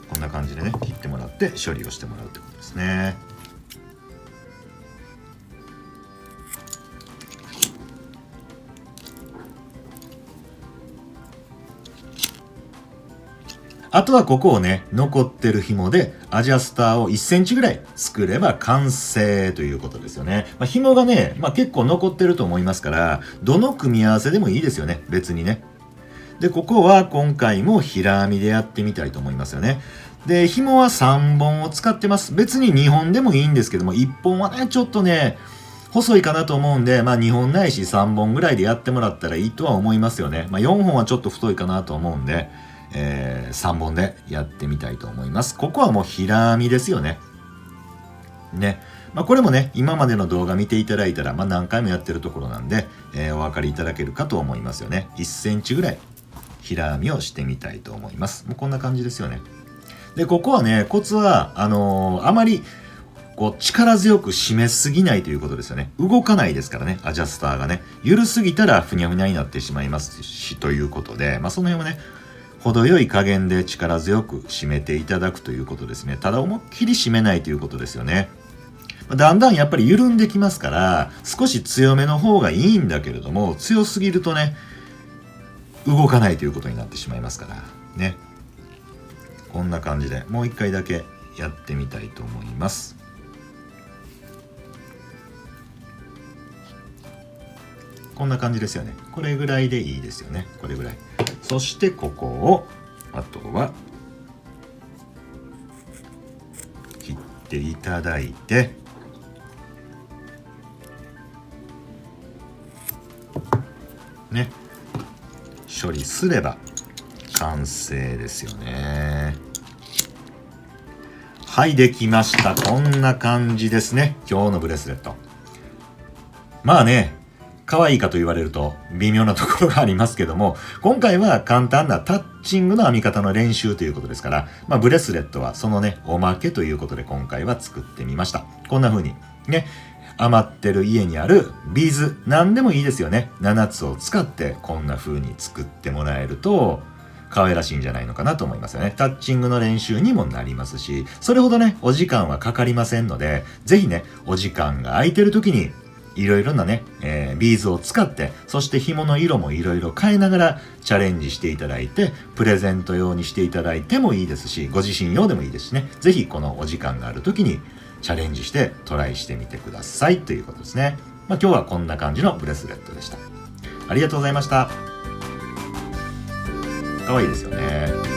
Speaker 1: こんな感じでね、切ってもらって処理をしてもらうってことですね。あとはここをね、残ってる紐でアジャスターを1センチぐらい作れば完成ということですよね。紐がね、結構残ってると思いますから、どの組み合わせでもいいですよね、別にね。で、ここは今回も平編みでやってみたいと思いますよね。で、紐は3本を使ってます。別に2本でもいいんですけども、1本はね、ちょっとね、細いかなと思うんで、2本ないし3本ぐらいでやってもらったらいいとは思いますよね。4本はちょっと太いかなと思うんで、3本でやってみたいと思います。ここはもう平編みですよね。ね。これもね、今までの動画見ていただいたら、何回もやってるところなんで、お分かりいただけるかと思いますよね。1センチぐらい平編みをしてみたいと思います。もうこんな感じですよね。で、ここはね、コツは、あまり、力強く締めすぎないということですよね。動かないですからね、アジャスターがね。緩すぎたらふにゃふにゃになってしまいますし、ということで、その辺はね、程よい加減で力強く締めていただくということですね。ただ思いっきり締めないということですよね。だんだんやっぱり緩んできますから、少し強めの方がいいんだけれども、強すぎるとね、動かないということになってしまいますから、ね。こんな感じでもう一回だけやってみたいと思います。こんな感じですよね。これぐらいでいいですよね。これぐらい。そしてここを、あとは、切っていただいて、ね。処理すれば完成ですよね。はい、できました。こんな感じですね。今日のブレスレット。可愛いかと言われると微妙なところがありますけども、今回は簡単なタッチングの編み方の練習ということですから、ブレスレットはそのね、おまけということで今回は作ってみました。こんな風にね、余ってる家にあるビーズ、何でもいいですよね。7つを使ってこんな風に作ってもらえると、可愛らしいんじゃないのかなと思いますよね。タッチングの練習にもなりますし、それほどね、お時間はかかりませんので、ぜひね、お時間が空いてる時に、いろいろなね、ビーズを使って、そして紐の色もいろいろ変えながらチャレンジしていただいて、プレゼント用にしていただいてもいいですし、ご自身用でもいいですしね、ぜひこのお時間がある時にチャレンジしてトライしてみてくださいということですね。今日はこんな感じのブレスレットでした。ありがとうございました。可愛いですよね。